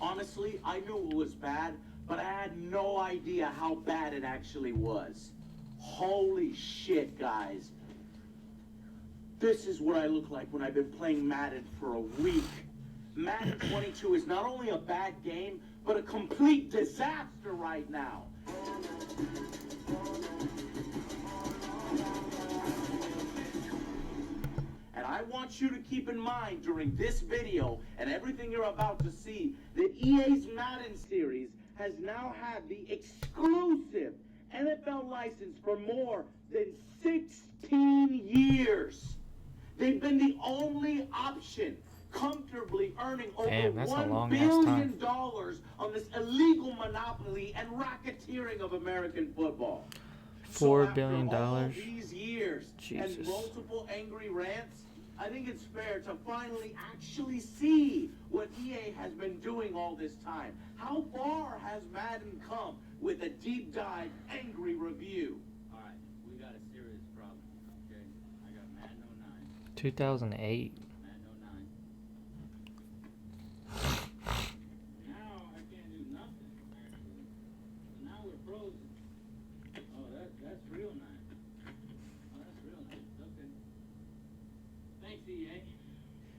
Honestly, I knew it was bad, but I had no idea how bad it actually was. Holy shit, guys. This is what I look like when I've been playing Madden for a week. Madden 22 is not only a bad game, but a complete disaster right now. And I want you to keep in mind during this video and everything you're about to see that EA's Madden series has now had the exclusive NFL license for more than 16 years. They've been the only option comfortably earning over $1 billion on this illegal monopoly and racketeering of American football. $4 billion. All these years Jesus. And multiple angry rants, I think it's fair to finally actually see what EA has been doing all this time. How far has Madden come with a deep dive angry review? All right, we got a serious problem. Okay, I got Madden 09. 2008. Madden 09. Now I can't do nothing. Actually. So now we're frozen. Oh, that's real nice. Oh, that's real nice. Okay. Thanks, EA.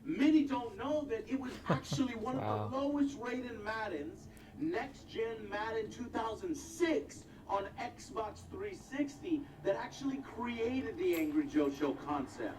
Many don't know that it was actually one of the lowest rated Maddens, Next Gen Madden 2006 on Xbox 360, that actually created the Angry Joe Show concept.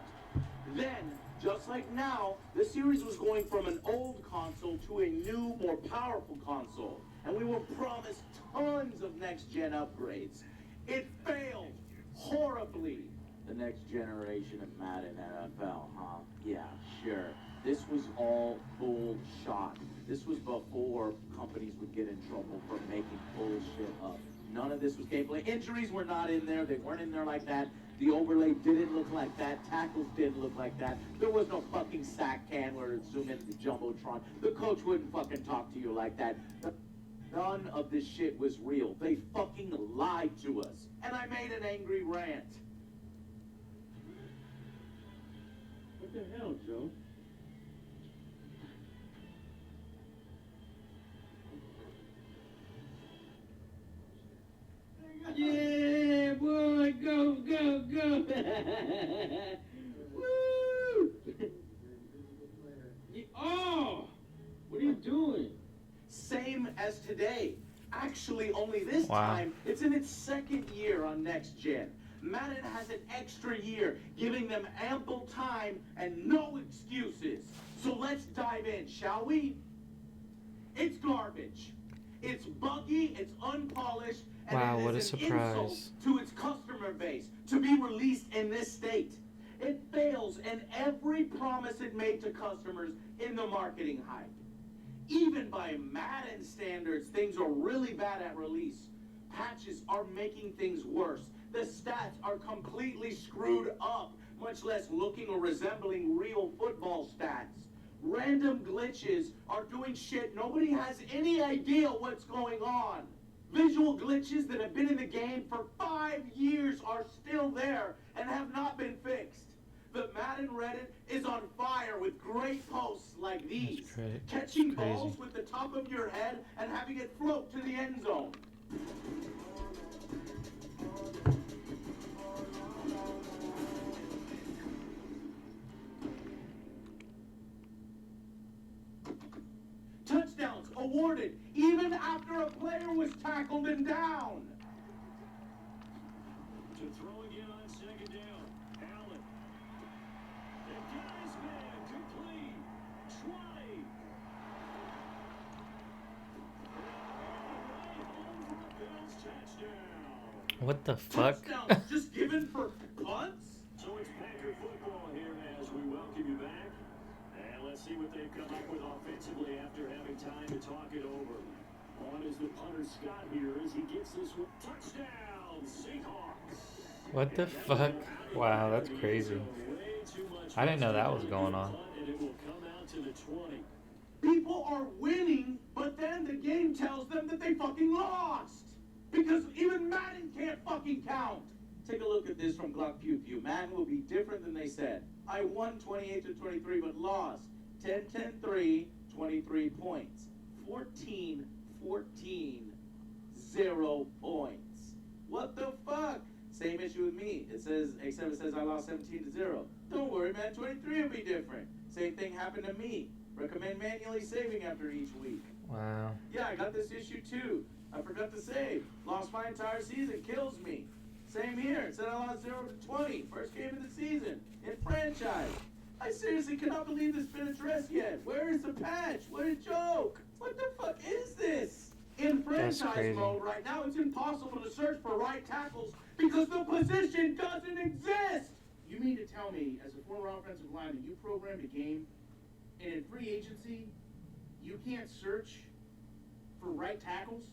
Then, just like now, the series was going from an old console to a new, more powerful console, and we were promised tons of next-gen upgrades. It failed horribly. The next generation of Madden NFL, huh? Yeah, sure. This was all bullshot. This was before companies would get in trouble for making bullshit up. None of this was gameplay. Injuries were not in there. They weren't in there like that. The overlay didn't look like that. Tackles didn't look like that. There was no fucking sack cam where it zoom into the Jumbotron. The coach wouldn't fucking talk to you like that. None of this shit was real. They fucking lied to us. And I made an angry rant. What the hell, Joe? Yeah, boy, go, go, go. Woo! Oh, what are you doing? Same as today. Actually, only this time, it's in its second year on Next Gen. Madden has an extra year, giving them ample time and no excuses. So let's dive in, shall we? It's garbage. It's buggy, it's unpolished, and it is an insult to its customer base to be released in this state. It fails in every promise it made to customers in the marketing hype. Even by Madden standards, things are really bad at release. Patches are making things worse. The stats are completely screwed up, much less looking or resembling real football stats. Random glitches are doing shit nobody has any idea what's going on. Visual glitches that have been in the game for 5 years are still there and have not been fixed. The Madden Reddit is on fire with great posts like these. Catching balls with the top of your head and having it float to the end zone. Touchdowns awarded even after a player was tackled and down. To throw again on second down. Allen. They got his man. Complete. 20. Right over Bill's touchdown. What the fuck? Touchdowns just given for punts? So it's Packer football here as we welcome you back. And let's see what they've come up with offensively after having time to talk it over. On is the punter Scott here as he gets this one. Touchdown, Seahawks. What the fuck? Wow, that's crazy. I didn't know that was going on. And it will come out to the 20. People are winning, but then the game tells them that they fucking lost. Because even Madden can't fucking count. Take a look at this from Glock Pew Pew. Madden will be different than they said. I won 28-23, but lost 10-10-3, 23 points. 14, 14, 0 points. What the fuck? Same issue with me. It says, except it says I lost 17-0. Don't worry, man. 23 will be different. Same thing happened to me. Recommend manually saving after each week. Wow. Yeah, I got this issue too. I forgot to save. Lost my entire season. Kills me. Same here. It said I lost 0-20. First game of the season. In franchise. I seriously cannot believe this has been addressed yet. Where is the patch? What a joke. What the fuck is this? In franchise mode right now, it's impossible to search for right tackles because the position doesn't exist. You mean to tell me, as a former offensive lineman, you programmed a game, and in free agency, you can't search for right tackles?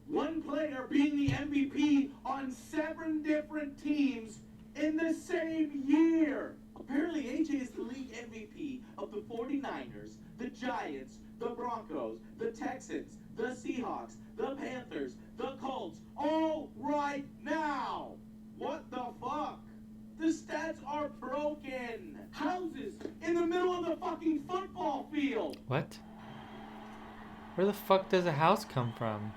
One player being the MVP on 7 different teams in the same year. Apparently, AJ is the league MVP of the 49ers, the Giants, the Broncos, the Texans, the Seahawks, the Panthers, the Colts, all right now. What the fuck? The stats are broken. Houses in the middle of the fucking football field. What? Where the fuck does a house come from?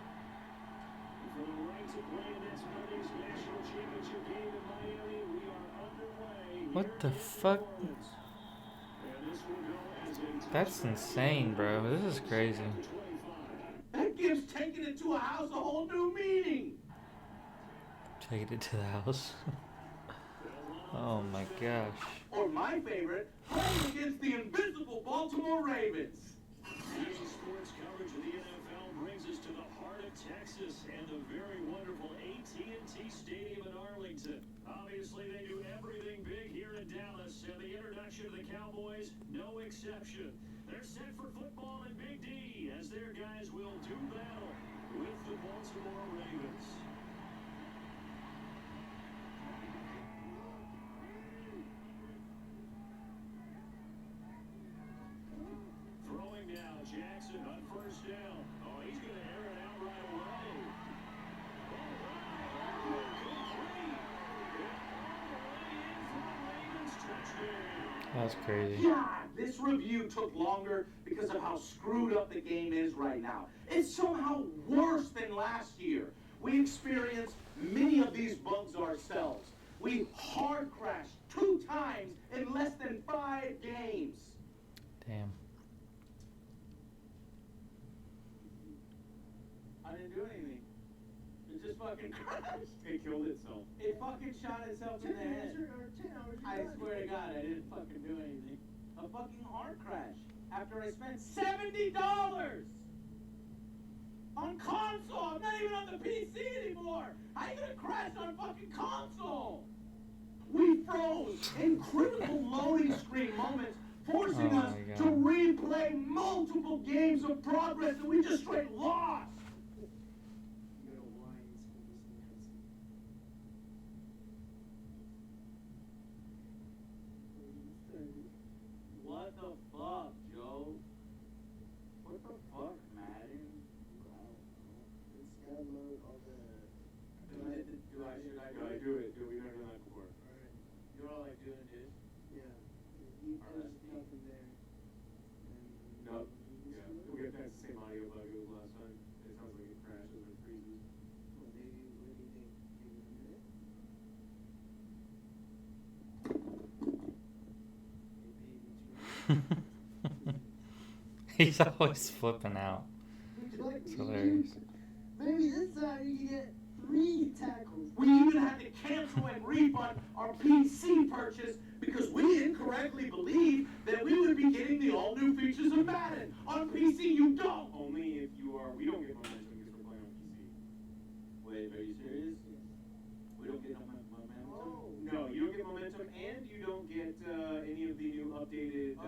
From the right to play in this Monday's national championship game in Miami, we are underway. What the fuck? And this will go as a That's insane, bro. This is crazy. 25. That gives taking it to a house a whole new meaning. Take it to the house. Oh my gosh. Or my favorite, playing against the invisible Baltimore Ravens. Easy sports coverage of the NFL brings us to the heart of Texas and the very wonderful AT&T Stadium in Arlington. Obviously, they do everything big here in Dallas, and the introduction of the Cowboys, no exception. They're set for football in Big D as their guys will do battle with the Baltimore Ravens. Throwing now, Jackson on first down. Oh, he's going to air it out right away. All right, complete. And all the way in for a Ravens touchdown. That's crazy. God, this review took longer because of how screwed up the game is right now. It's somehow worse than last year. We experienced many of these bugs ourselves. We hard crashed 2 times in less than 5 games. Damn. I didn't do anything. It just fucking crashed. It killed itself. It fucking shot itself in the head. I swear to God, I didn't fucking do anything. A fucking hard crash after I spent $70 on console. I'm not even on the PC anymore. How you gonna crash on fucking console? We froze in critical loading screen moments, forcing Oh us my to God. replay multiple games of progress that we just straight lost. What the fuck, Joe? What the fuck, Madden? No, I do it. We've never done that before. You're all like doing this? No. Yeah. We have that's the same audio bug it was last time. It sounds like it crashes or freezes. He's always flipping out. It's hilarious. Maybe this time you can get 3 tackles. We even had to cancel and refund our PC purchase because we incorrectly believed that we would be getting the all-new features of Madden. On PC, you don't. Only if you are. We don't get momentum because we're playing on PC. Wait, are you serious? We don't get no momentum? No, you don't get momentum, and you don't get any of the new updated. No.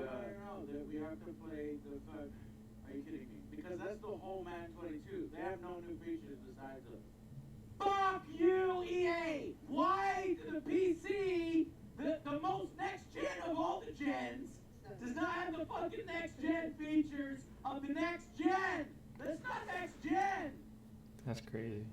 That we have to play the fuck. Are you kidding me? Because that's the whole Madden 22. They have no new features besides the. Fuck you, EA! Why the PC, the most next gen of all the gens, does not have the fucking next gen features of the next gen? That's not next gen! That's crazy.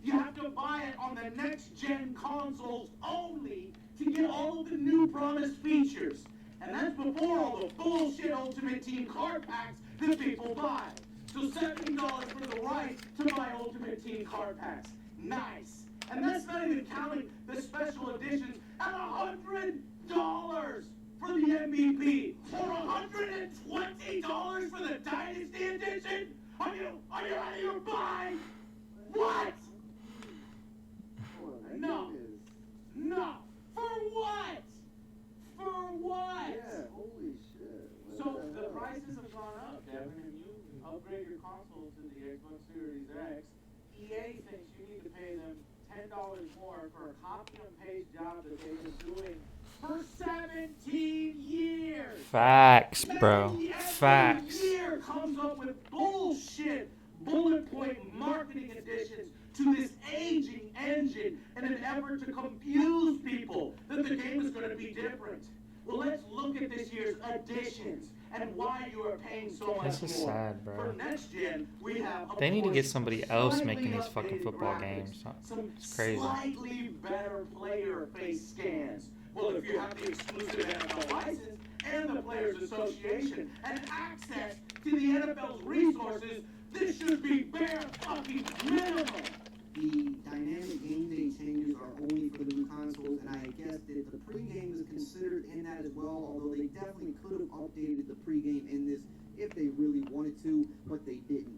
You have to buy it on the next gen consoles only to get all of the new promised features. And that's before all the bullshit Ultimate Team card packs that people buy. So $70 for the right to buy Ultimate Team card packs. Nice. And that's not even counting the special editions at $100 for the MVP or $120 for the Dynasty edition. Are you out of your mind? What? No. No. For what? For what? Yeah, holy shit. So the prices have gone up, Devin, and you upgrade your console to the Xbox Series X. EA thinks you need to pay them $10 more for a copy and paste job that they've been doing for 17 years. Facts, bro. Facts. Every year comes up with bullshit bullet point marketing additions to this aging engine in an effort to confuse people that the game is going to be different. Well, let's look at this year's additions and why you are paying so much This is more. sad, bro. For next gen, we have They need to get of somebody course, else slightly making these fucking updated football graphics, games. Some It's crazy. slightly better player face scans. Well, if you have the exclusive NFL license and the Players Association and access to the NFL's resources, this should be bare fucking minimum. The dynamic game day changes are only for the new consoles, and I guess that the pregame is considered in that as well, although they definitely could have updated the pregame in this if they really wanted to, but they didn't.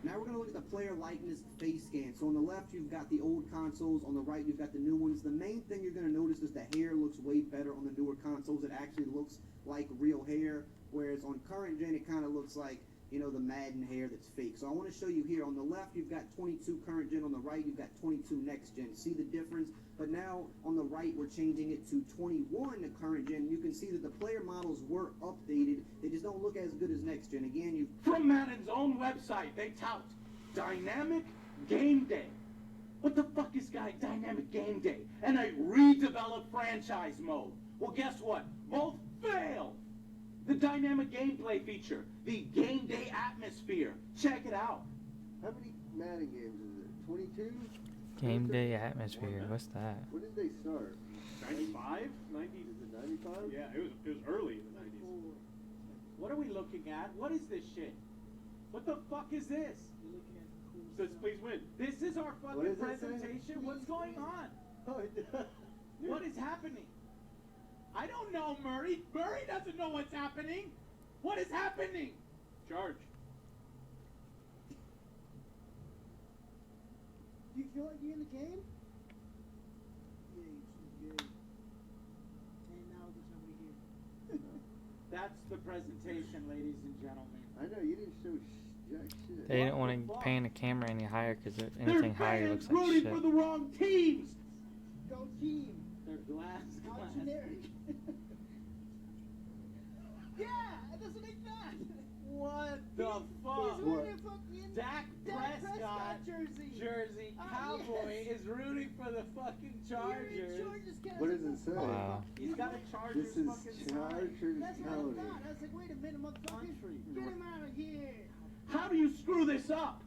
Now we're going to look at the player likeness face scan. So on the left, you've got the old consoles. On the right, you've got the new ones. The main thing you're going to notice is the hair looks way better on the newer consoles. It actually looks like real hair, whereas on current gen, it kind of looks like, you know, the Madden hair that's fake. So I want to show you here. On the left, you've got 22 current gen. On the right, you've got 22 next gen. See the difference? But now on the right, we're changing it to 21 to current gen. You can see that the player models were updated. They just don't look as good as next gen. Again, you From Madden's own website, they tout Dynamic Game Day. What the fuck is Dynamic Game Day? And a redeveloped franchise mode. Well, guess what? Both failed. The dynamic gameplay feature, the game day atmosphere. Check it out. How many Madden games is it? 22? Game day atmosphere. What's that? When did they start? 95? 90? Is it 95? Yeah, it was early in the 90s. What are we looking at? What is this shit? What the fuck is this? Says please win. This is our What fucking does it say? presentation? What's going on? Oh, it does. What is happening? I don't know, Murray. Murray doesn't know what's happening. What is happening? Charge. Do you feel like you're in the game? Yeah, you're good. And now there's somebody here. That's the presentation, ladies and gentlemen. I know, you didn't show jack shit. They didn't want to pan the camera any higher because Their anything higher fans looks like rooting shit. for the wrong teams. Go team. They're glass. How generic. Yeah, it doesn't make that. What the He's fuck? wearing a fucking Dak Prescott jersey. Cowboy Yes. is rooting for the fucking Chargers. What does it say? Wow. He's got a Chargers This is fucking sign. Chargers That's what I County. thought. I was like, wait a minute, motherfucker. Get him out of here. How do you screw this up?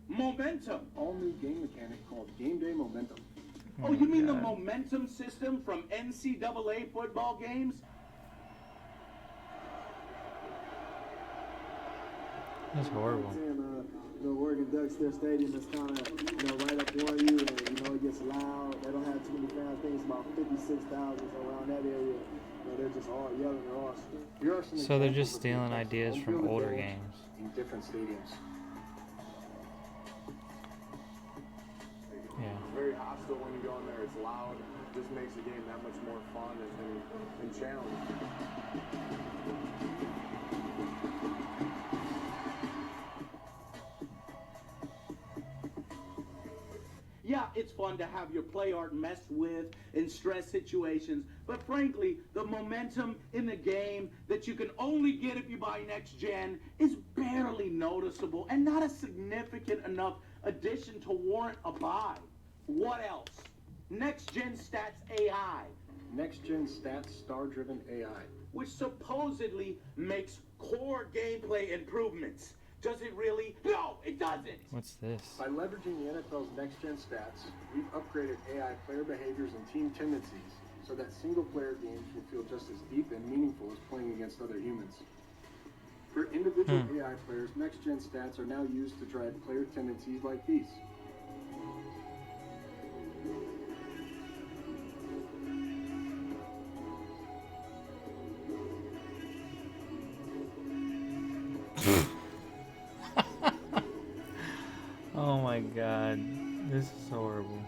Momentum. All new game mechanic called Game Day Momentum. Oh, you mean the God. momentum system from NCAA football games? That's horrible. The Oregon Ducks, their stadium is kind of, right up on you, and, it gets loud. They don't have too many fans. I think it's about 56,000 around that area. They're just all yelling. They're all Here are some So they're examples just of stealing successful ideas home from field older advantage games. in different stadiums. Yeah. Very hostile when you go in there. It's loud. It just makes the game that much more fun and challenging. Yeah, it's fun to have your play art messed with in stress situations, but frankly, the momentum in the game that you can only get if you buy next gen is barely noticeable and not a significant enough addition to warrant a buy. What else? Next gen stats AI, Next Gen Stats Star-Driven AI. which supposedly makes core gameplay improvements. Does it really? No, it doesn't. What's this? By leveraging the NFL's Next Gen Stats, we've upgraded AI player behaviors and team tendencies so that single-player games will feel just as deep and meaningful as playing against other humans. For individual AI players, next-gen stats are now used to drive player tendencies like these. Oh my god, this is horrible.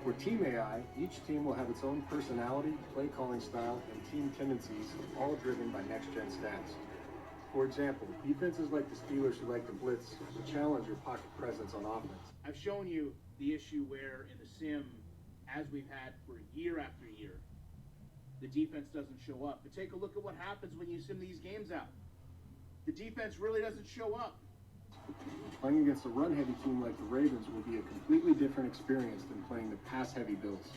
For Team AI, each team will have its own personality, play calling style, and team tendencies, all driven by next-gen stats. For example, defenses like the Steelers who like to blitz will challenge your pocket presence on offense. I've shown you the issue where in the sim, as we've had for year after year, the defense doesn't show up. But take a look at what happens when you sim these games out. The defense really doesn't show up. Playing against a run-heavy team like the Ravens will be a completely different experience than playing the pass-heavy Bills.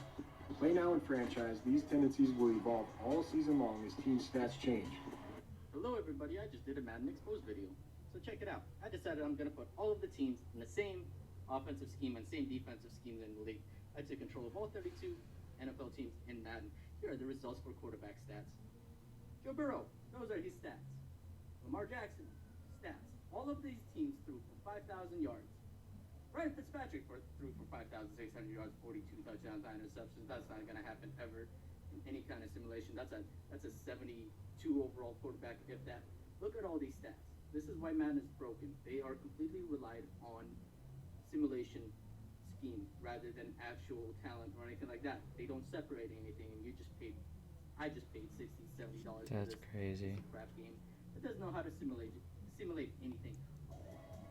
Play now in franchise, these tendencies will evolve all season long as team stats change. Hello everybody, I just did a Madden Exposed video. So check it out. I decided I'm going to put all of the teams in the same offensive scheme and same defensive schemes in the league. I took control of all 32 NFL teams in Madden. Here are the results for quarterback stats. Joe Burrow, those are his stats. Lamar Jackson, stats. All of these teams threw for 5,000 yards. Ryan Fitzpatrick threw for 5,600 yards, 42 touchdowns, 9 interceptions. That's not going to happen ever in any kind of simulation. That's a 72 overall quarterback, if that. Look at all these stats. This is why Madden is broken. They are completely relied on simulation scheme rather than actual talent or anything like that. They don't separate anything, and I just paid $60, $70 That's for this crazy. crap game. It doesn't know how to simulate anything.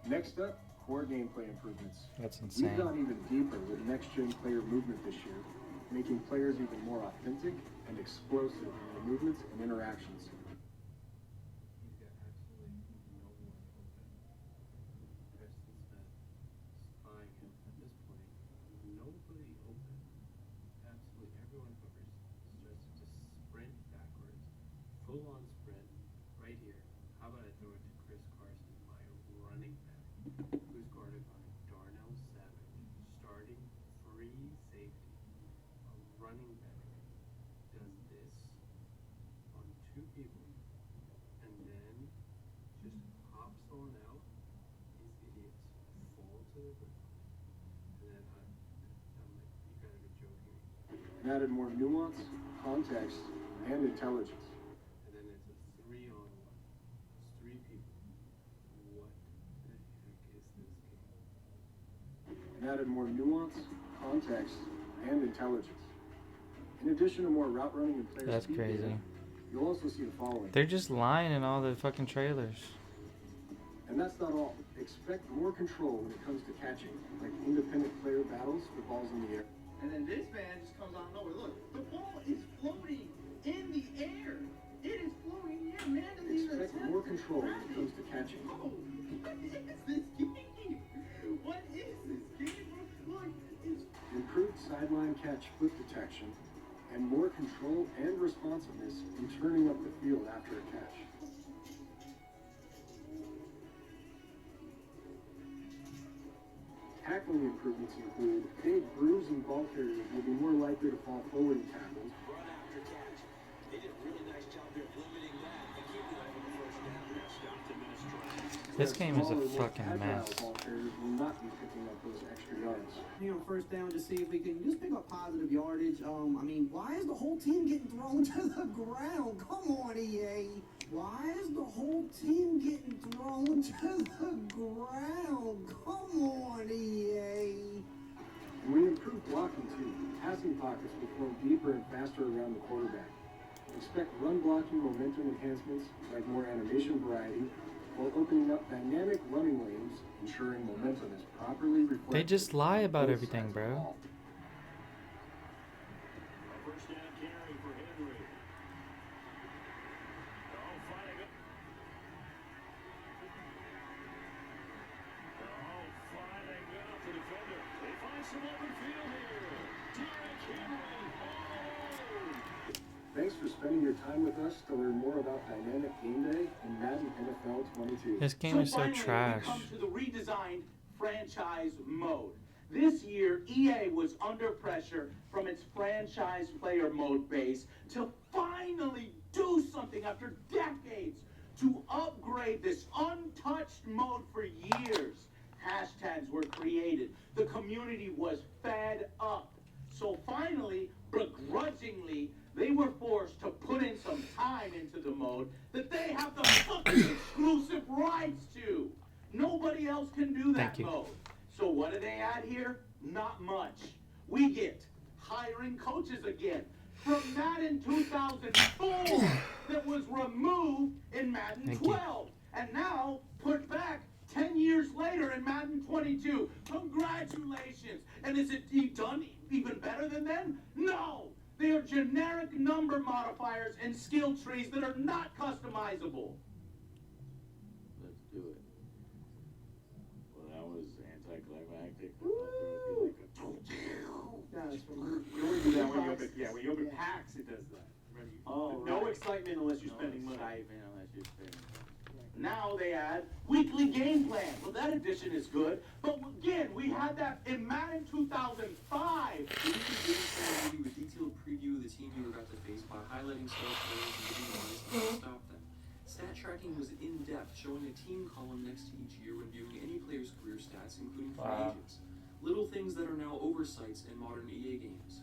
Next up, core gameplay improvements. That's insane. We've gone even deeper with next-gen player movement this year, making players even more authentic and explosive in their movements and interactions. He's got absolutely no one open. Preston Smith spying him at this point. Nobody open. Absolutely everyone covers. Starts to sprint backwards. Full on sprint. Right here. How about I throw it to Chris Carson, my running back, who's guarded by Darnell Savage, starting free safety. A running back does this on 2 people and then just hops on out. These idiots fall to the ground. And then I'm like, you gotta be joking me. And added more nuance, context, and intelligence. And then it's a 3-on-1. It's 3 people. What the heck is this game? And added more nuance, context, and intelligence. In addition to more route running and player That's speed crazy. data, you'll also see the following. They're just lying in all the fucking trailers. And that's not all. Expect more control when it comes to catching, like independent player battles for balls in the air. And then this man just comes out of nowhere. Look, the ball is floating in the air. It is floating in the air. Man doesn't even Expect attempt more to control when grab it comes to catching. Oh, what is this game? What is this game? Look, it's Improved sideline catch foot detection, and more control and responsiveness in turning up the field after a catch. Tackling improvements include big, bruising ball carriers will be more likely to fall forward in tackles. Run after catch. They did a really nice job there of limiting that and keeping that from the first down. Now stop to Minestrone. This game is a Smaller, more fucking agile mess. Ball carriers will not be picking up those extra yards. First down, just see if we can just pick up positive yardage. I mean, why is the whole team getting thrown to the ground? Come on, EA. Why is the whole team getting thrown to the ground? Come on, EA. And we improve blocking too. Passing pockets will form deeper and faster around the quarterback. Expect run blocking momentum enhancements like more animation variety, while opening up dynamic running lanes, ensuring momentum is properly reflected. They just lie about everything, bro. First down carry for Henry. Oh, fighting up. Oh, fighting up the defender. They find some open field here. Derrick Henry. Oh! Thanks for spending your time with us to learn more about Dynamic Game Day in Madden NFL 22. This game is so finally, trash. We come to the redesigned franchise mode. This year, EA was under pressure from its franchise player mode base to finally do something after decades to upgrade this untouched mode for years. Hashtags were created. The community was fed up. So finally, begrudgingly, they were forced to put in some time into the mode that they have the fucking exclusive rights to. Nobody else can do that mode. So what do they add here? Not much. We get hiring coaches again from Madden 2004 that was removed in Madden 12 and now put back 10 years later in Madden 22. Congratulations. And is it done even better than then? No. They are generic number modifiers and skill trees that are not customizable. Let's do it. Well, that was anticlimactic. You only do that when you open, when you open packs, it does that. No excitement unless you're spending money. Now they add weekly game plan. Well, that addition is good, but again, we had that in Madden 2005. We usually give you a detailed preview of the team you were about to face by highlighting star players and giving you ways to stop them. Stat tracking was in-depth, showing a team column next to each year when viewing any player's career stats, including free agents. Little things that are now oversights in modern EA games.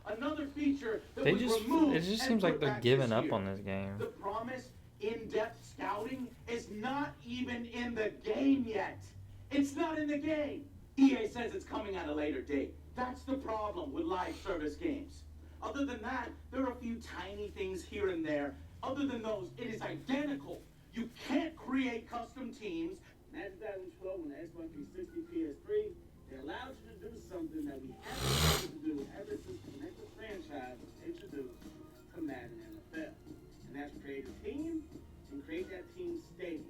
Another feature that was removed. It just seems like they're giving up on this game. The promise in-depth scouting is not even in the game yet. It's not in the game. EA says it's coming at a later date. That's the problem with live service games. Other than that, there are a few tiny things here and there. Other than those, it is identical. You can't create custom teams. Madden 2012 on the Xbox 360 PS3, they allowed you to do something that we haven't been able to do ever since the Connected franchise was introduced to Madden NFL. And that's create a team and create that team's stadium.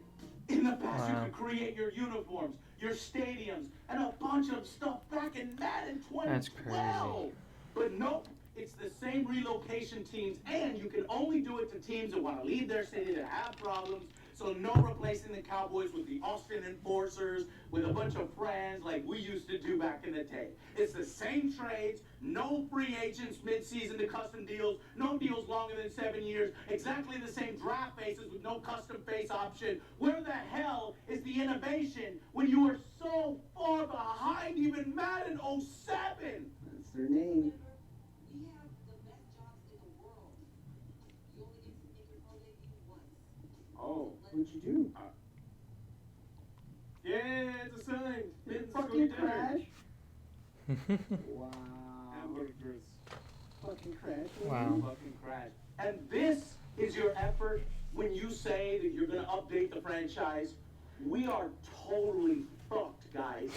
In the past, you could create your uniforms, your stadiums, and a bunch of stuff back in Madden 2012. That's crazy. But nope, it's the same relocation teams, and you can only do it to teams that want to leave their city that have problems. So no replacing the Cowboys with the Austin Enforcers, with a bunch of friends like we used to do back in the day. It's the same trades, no free agents mid-season to custom deals, no deals longer than 7 years, exactly the same draft faces with no custom face option. Where the hell is the innovation when you are so far behind even Madden 07? That's their name. We have the best jobs in the world. You only get to make your pro debut once. Oh. What'd you do? Yeah, it's a sign. Did fucking crash? Wow. Hamburgers. Fucking crash. Wow. Fucking crash. And this is your effort when you say that you're going to update the franchise. We are totally fucked, guys.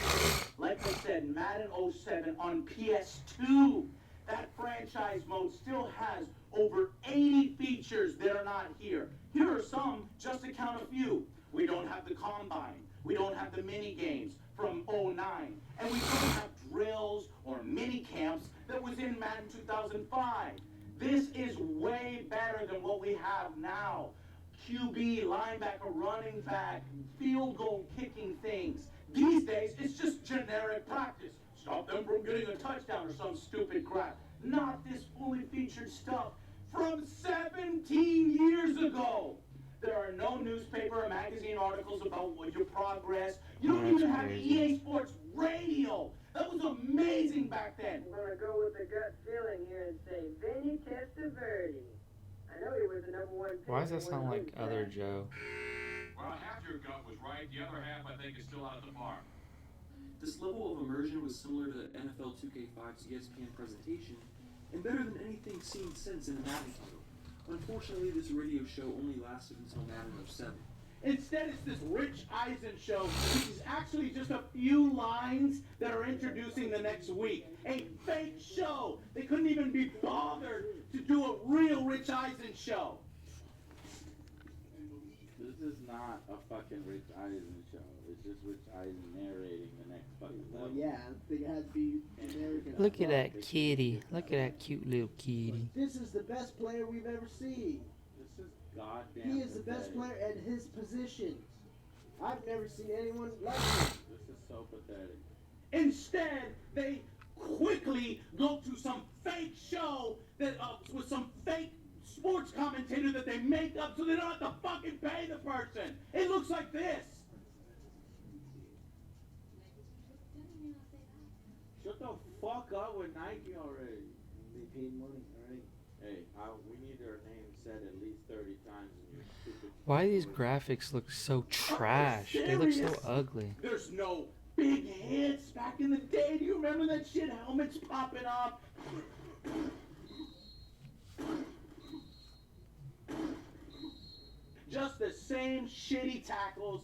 Like I said, Madden 07 on PS2. That franchise mode still has over 80 features that are not here. Here are some, just to count a few. We don't have the Combine. We don't have the mini games from 09. And we don't have drills or mini camps that was in Madden 2005. This is way better than what we have now. QB, linebacker, running back, field goal kicking things. These days, it's just generic practice. Stop them from getting a touchdown or some stupid crap. Not this fully featured stuff from 17 years ago. There are no newspaper or magazine articles about your progress. You don't even have EA Sports Radio. That was amazing back then. I'm gonna go with the gut feeling here and say Vinny Testaverde. I know he was the #1 pick. Why does that sound like other Joe? Well, half your gut was right. The other half, I think, is still out of the park. This level of immersion was similar to NFL 2K5's ESPN presentation, and better than anything seen since in the Madden title. Unfortunately, this radio show only lasted until Madden 07. Instead, it's this Rich Eisen show, which is actually just a few lines that are introducing the next week. A fake show. They couldn't even be bothered to do a real Rich Eisen show. This is not a fucking Rich Eisen show. It's just Rich Eisen narrating the next Well, yeah, I think it has to be American. Look at that kitty. Look at that cute little kitty. This is the best player we've ever seen. This is goddamn. He is the best player at his position. I've never seen anyone like him. This is so pathetic. Instead, they quickly go to some fake show that with some fake sports commentator that they make up so they don't have to fucking pay the person. It looks like this. Shut the fuck up with Nike already. They paid money, alright? Hey, we need their name said at least 30 times in your stupid. Why do these graphics look so trash? They look so ugly. There's no big hits back in the day. Do you remember that shit? Helmets popping off. Just the same shitty tackles.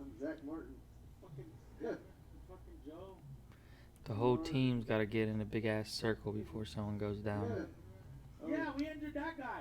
I'm Zach Martin. Fucking Joe. The whole team's got to get in a big ass circle before someone goes down. Yeah, we injured that guy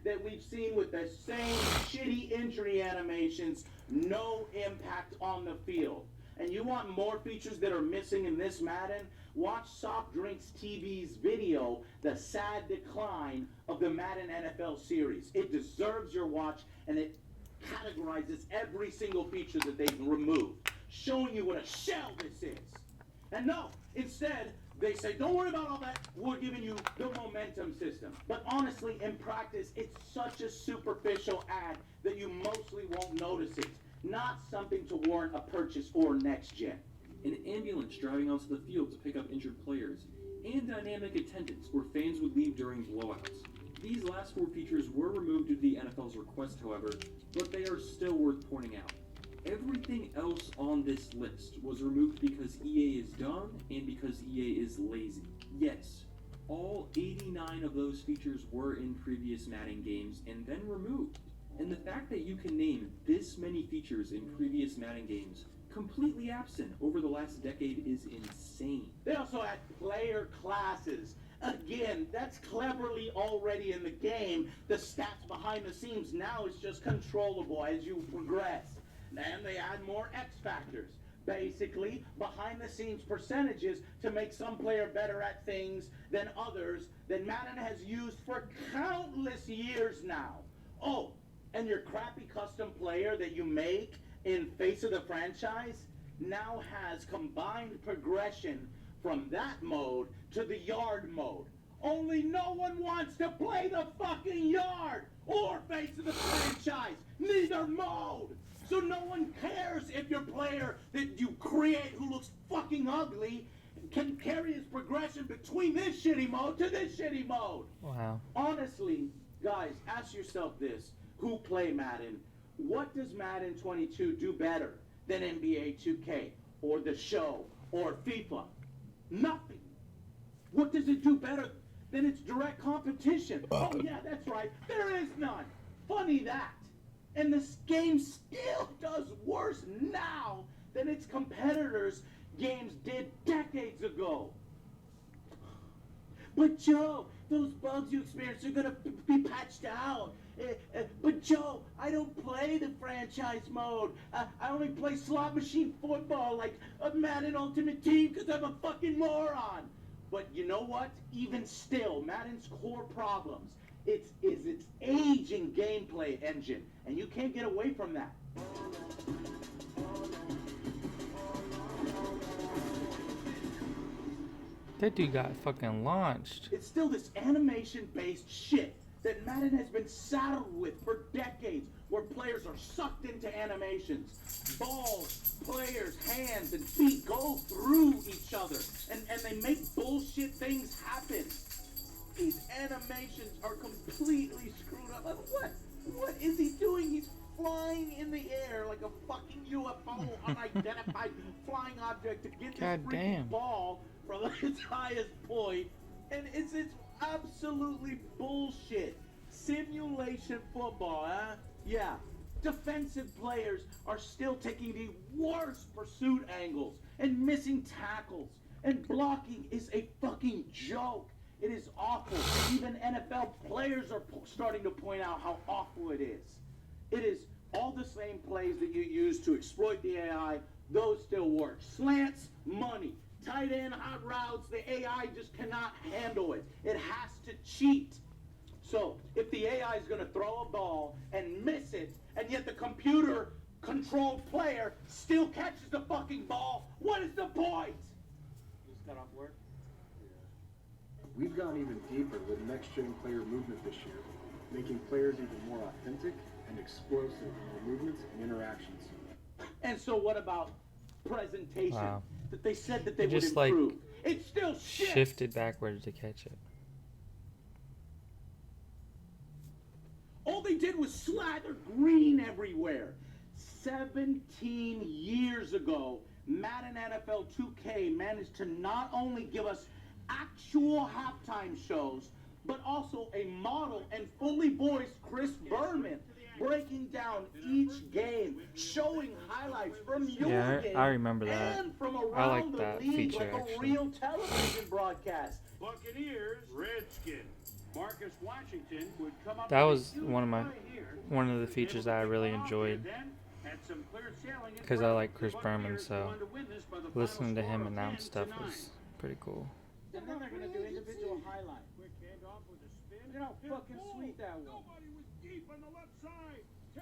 that we've seen with the same shitty injury animations, no impact on the field. And you want more features that are missing in this Madden? Watch Soft Drinks TV's video, The Sad Decline of the Madden NFL series. It deserves your watch, and it categorizes every single feature that they've removed, showing you what a shell this is. And no, instead, they say, don't worry about all that, we're giving you the momentum system. But honestly, in practice, it's such a superficial ad that you mostly won't notice it. Not something to warrant a purchase or next gen. An ambulance driving onto the field to pick up injured players, and dynamic attendance where fans would leave during blowouts. These last four features were removed due to the NFL's request, however, but they are still worth pointing out. Everything else on this list was removed because EA is dumb and because EA is lazy. Yes, all 89 of those features were in previous Madden games and then removed. And the fact that you can name this many features in previous Madden games completely absent over the last decade is insane. They also had player classes. Again, that's cleverly already in the game. The stats behind the scenes now is just controllable as you progress. And they add more X factors. Basically, behind the scenes percentages to make some player better at things than others that Madden has used for countless years now. Oh, and your crappy custom player that you make in Face of the Franchise now has combined progression from that mode to the yard mode. Only no one wants to play the fucking yard or Face of the Franchise. Neither mode. So no one cares if your player that you create who looks fucking ugly can carry his progression between this shitty mode to this shitty mode. Wow. Honestly, guys, ask yourself this. Who play Madden? What does Madden 22 do better than NBA 2K or The Show or FIFA? Nothing. What does it do better than its direct competition? Oh yeah, that's right. There is none. Funny that. And this game still does worse now than its competitors' games did decades ago. But Joe, those bugs you experienced are gonna be patched out. But Joe, I don't play the franchise mode. I only play slot machine football like a Madden Ultimate Team because I'm a fucking moron. But you know what? Even still, Madden's core problems is its aging gameplay engine, and you can't get away from that. That dude got fucking launched. It's still this animation-based shit that Madden has been saddled with for decades, where players are sucked into animations. Balls, players, hands, and feet go through each other, and they make bullshit things happen. These animations are completely screwed up. What is he doing? He's flying in the air like a fucking UFO, unidentified flying object to get this freaking ball from its highest point, and it's absolutely bullshit. Simulation football, huh? Yeah. Defensive players are still taking the worst pursuit angles and missing tackles, and blocking is a fucking joke. It is awful. Even NFL players are starting to point out how awful it is. It is all the same plays that you use to exploit the AI, those still work. Slants, money. Tight end, hot routes, the AI just cannot handle it. It has to cheat. So if the AI is going to throw a ball and miss it, and yet the computer-controlled player still catches the fucking ball, what is the point? Just got off work. We've gone even deeper with next-gen player movement this year, making players even more authentic and explosive in their movements and interactions. And so what about presentation? Wow. That they said that they It would just improve. It's still shit. shifted backwards to catch it. All they did was slather green everywhere. 17 years ago, Madden NFL 2K managed to not only give us actual halftime shows, but also a model and fully voiced Chris Berman breaking down each game, showing highlights from your game I remember that. and from I around like the that league, feature, like a actually. real television broadcast. Buccaneers, Redskins. Marcus Washington would come up. That with was a huge one of the features that I really enjoyed, because I like Chris Berman, so listening to him announce stuff was pretty cool. And then they're going to do individual highlights. Look at how fucking sweet that was.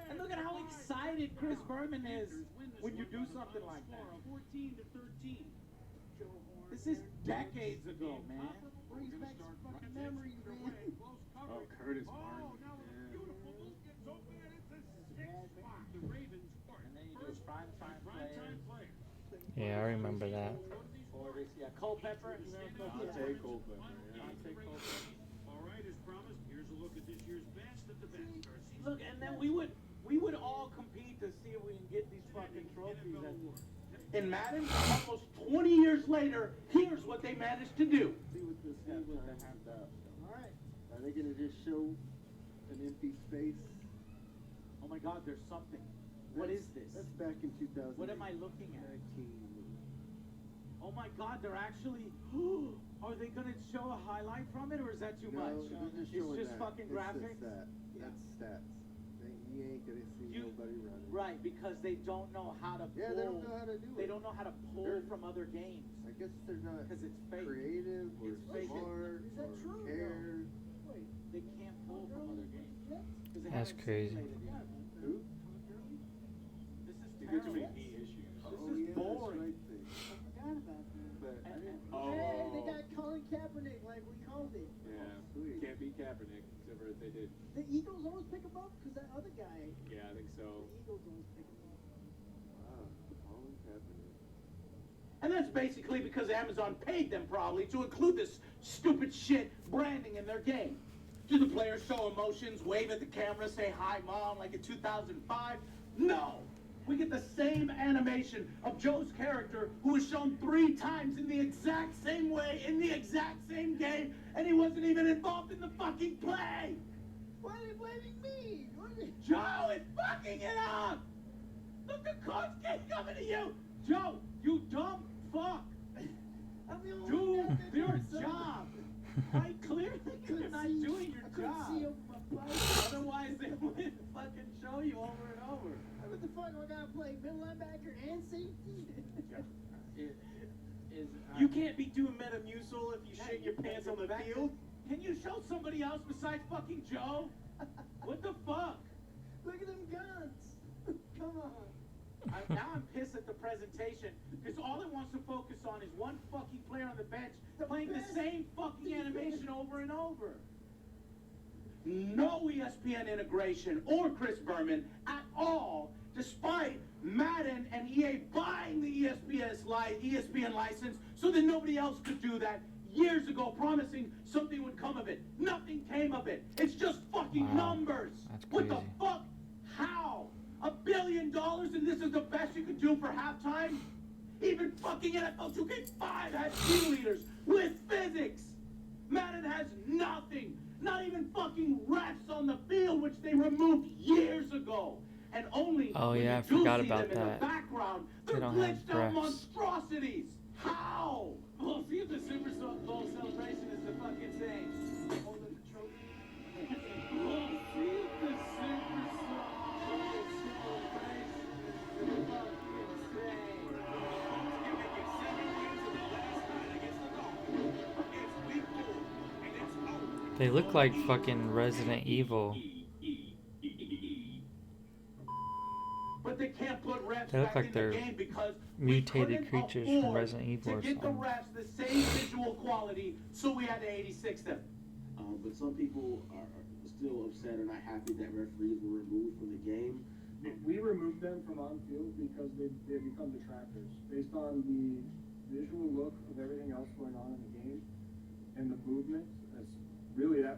And look at how excited Chris Berman is when you do something like that. 14 to 13. This is decades ago, man. Brings back some fucking memories, man. Oh, Curtis Martin. And then you do prime time play. Yeah, I remember that. Or Culpepper. Dante Culpepper. All right, as promised, here's a look at this year's best of the best. Look, and then we would all compete to see if we can get these fucking trophies. In Madden, almost 20 years later, here's what they managed to do. See what this is going to have up. Alright. Are they going to just show an empty space? Oh my god, there's something. What is this? That's back in 2000. What am I looking at? Oh my god, they're actually... Are they going to show a highlight from it, or is that too much? It's just fucking graphics? That's stats. You ain't going to see nobody running. Right, because they don't know how to pull. Yeah, they don't know how to do it. They don't know how to pull from other games. I guess they're not because it's fake. Creative or It's fake. smart Is that true? or care. Wait, they can't pull from other games. They That's haven't crazy. simulated it. Who? This is You get too terrible. many issues. This is boring. I forgot about that. But, Hey, they got Colin Kaepernick like we called it. Yeah, can't beat Kaepernick, except for if they did. The Eagles always pick him up because that other guy. Yeah, I think so. The Eagles always pick him up. Wow, Colin Kaepernick. And that's basically because Amazon paid them probably to include this stupid shit branding in their game. Do the players show emotions, wave at the camera, say hi mom like in 2005? No! We get the same animation of Joe's character who was shown 3 times in the exact same way, in the exact same game, and he wasn't even involved in the fucking play! Why are they blaming me? Joe is fucking it up! Look, the coach keeps coming to you! Joe, you dumb fuck! I'm the only Do one that your did something. job! I clearly you're not doing your I couldn't job. see over my bike. Otherwise, they wouldn't fucking show you over and over. What the fuck? I gotta play middle linebacker and safety? You can't be doing Metamucil if you shit your pants on the field. Can you show somebody else besides fucking Joe? What the fuck? Look at them guns. Come on. Now I'm pissed at the presentation because all it wants to focus on is one fucking player on the bench playing the same fucking animation over and over. No ESPN integration or Chris Berman at all, despite Madden and EA buying the ESPN license so that nobody else could do that years ago, promising something would come of it. Nothing came of it. It's just fucking numbers. That's What the crazy. fuck? How? $1 billion and this is the best you could do for halftime? Even fucking NFL 2K5 has cheerleaders with physics. Madden has nothing. Not even fucking refs on the field, which they removed years ago. And only Oh, when yeah, you I do forgot see about them in the that. background, They they're don't have glitched out refs. monstrosities. How? We'll see if the Super Bowl celebration is the fucking same. Holding the trophy. We'll see if the Super Bowl celebration is the fucking same. They look like fucking Resident Evil. But they can't put refs They look back like in they're the game because mutated creatures from afford Resident Evil to or get the something. refs the same visual quality, so we had to 86 them. But some people are still upset or not happy that referees were removed from the game. We removed them from on field because they become detractors based on the visual look of everything else going on in the game and the movement.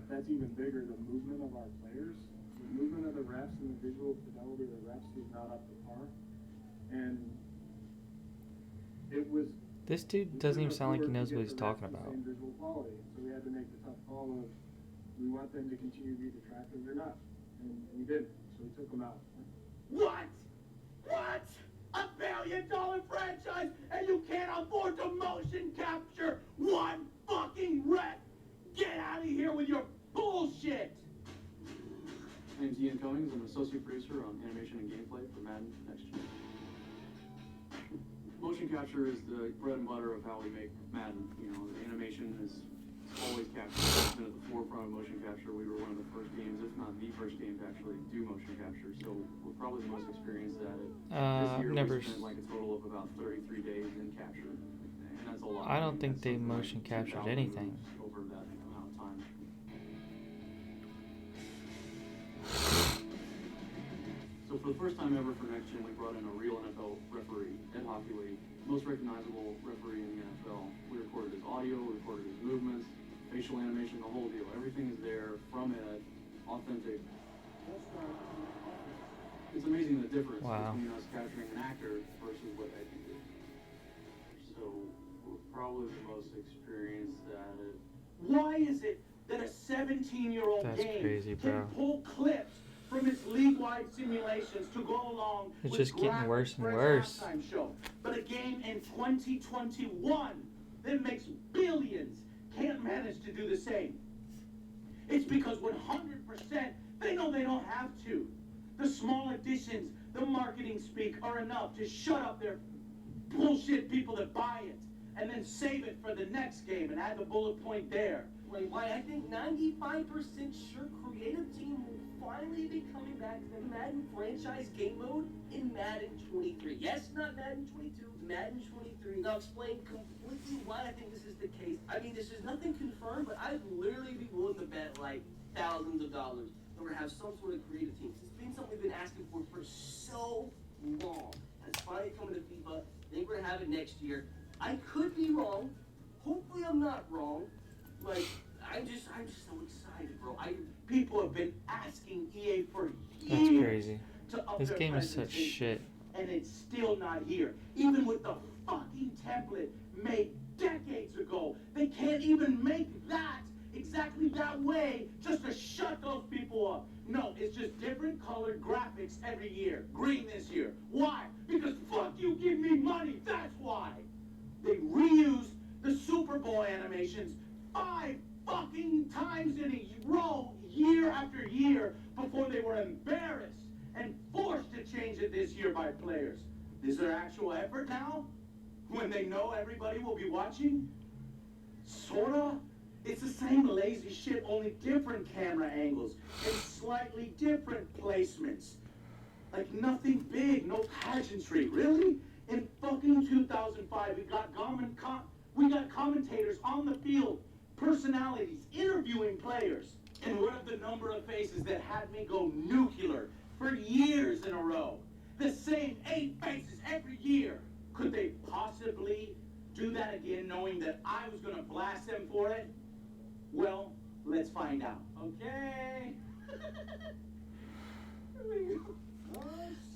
That's even bigger. The movement of our players, the movement of the refs, and the visual fidelity of the refs is not up to par. And it was. This dude doesn't even sound like he knows what he's talking about. Same visual quality, so we had to make the tough call of we want them to continue to be detractors or not, and we did. So we took them out. What? What? $1 billion franchise, and you can't afford to motion capture one fucking rep? Get out of here with your bullshit! My name's Ian Cummings. I'm an associate producer on animation and gameplay for Madden Next Gen. Motion capture is the bread and butter of how we make Madden. You know, the animation is always captured. It's been at the forefront of motion capture. We were one of the first games, if not the first game, to actually do motion capture. So we're probably the most experienced at it. This year we spent like a total of about 33 days in capture, and that's a lot. I don't think they motion captured anything. Over that amount of time. So for the first time ever for Next Gen, we brought in a real NFL referee, Ed Hockley, most recognizable referee in the NFL. We recorded his audio, we recorded his movements, facial animation, the whole deal. Everything is there from Ed, authentic. It's amazing the difference between us capturing an actor versus what Ed can do. So we're probably the most experienced at it. Why is it that a 17-year-old game can pull clips from its league-wide simulations to go along it's with just getting worse and worse. Halftime show, but a game in 2021 that makes billions can't manage to do the same? It's because 100% they know they don't have to. The small additions, the marketing speak are enough to shut up their bullshit people that buy it and then save it for the next game and add the bullet point there. Wait, why? I think 95% sure creative team will finally be coming back to the Madden franchise game mode in Madden 23. Yes, not Madden 22, Madden 23. Now explain completely why I think this is the case. I mean, this is nothing confirmed, but I'd literally be willing to bet like thousands of dollars that we're gonna have some sort of creative team. It's been something we've been asking for so long. It's finally coming to FIFA. I think we're gonna have it next year. I could be wrong. Hopefully I'm not wrong. Like, I'm just so excited, bro. People have been asking EA for That's years crazy. to up This their game is such presentation, shit. and it's still not here. Even with the fucking template made decades ago, they can't even make that exactly that way just to shut those people up. No, it's just different colored graphics every year. Green this year. Why? Because fuck you, give me money. That's why. They reused the Super Bowl animations 5 fucking times in a row, year after year, before they were embarrassed and forced to change it this year by players. Is there actual effort now? When they know everybody will be watching? Sorta. It's the same lazy shit, only different camera angles and slightly different placements. Like nothing big, no pageantry. Really? In fucking 2005, we got commentators on the field, personalities interviewing players. And what of the number of faces that had me go nuclear for years in a row? The same 8 faces every year. Could they possibly do that again, knowing that I was gonna blast them for it? Well, let's find out. Okay.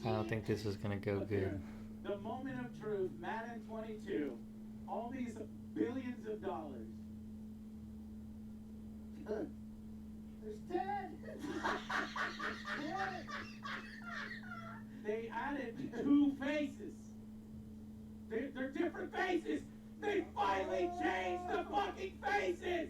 I don't think this is gonna go good. The moment of truth, Madden 22. All these billions of dollars. There's 10. They added 2 faces. They're different faces. They finally changed the fucking faces.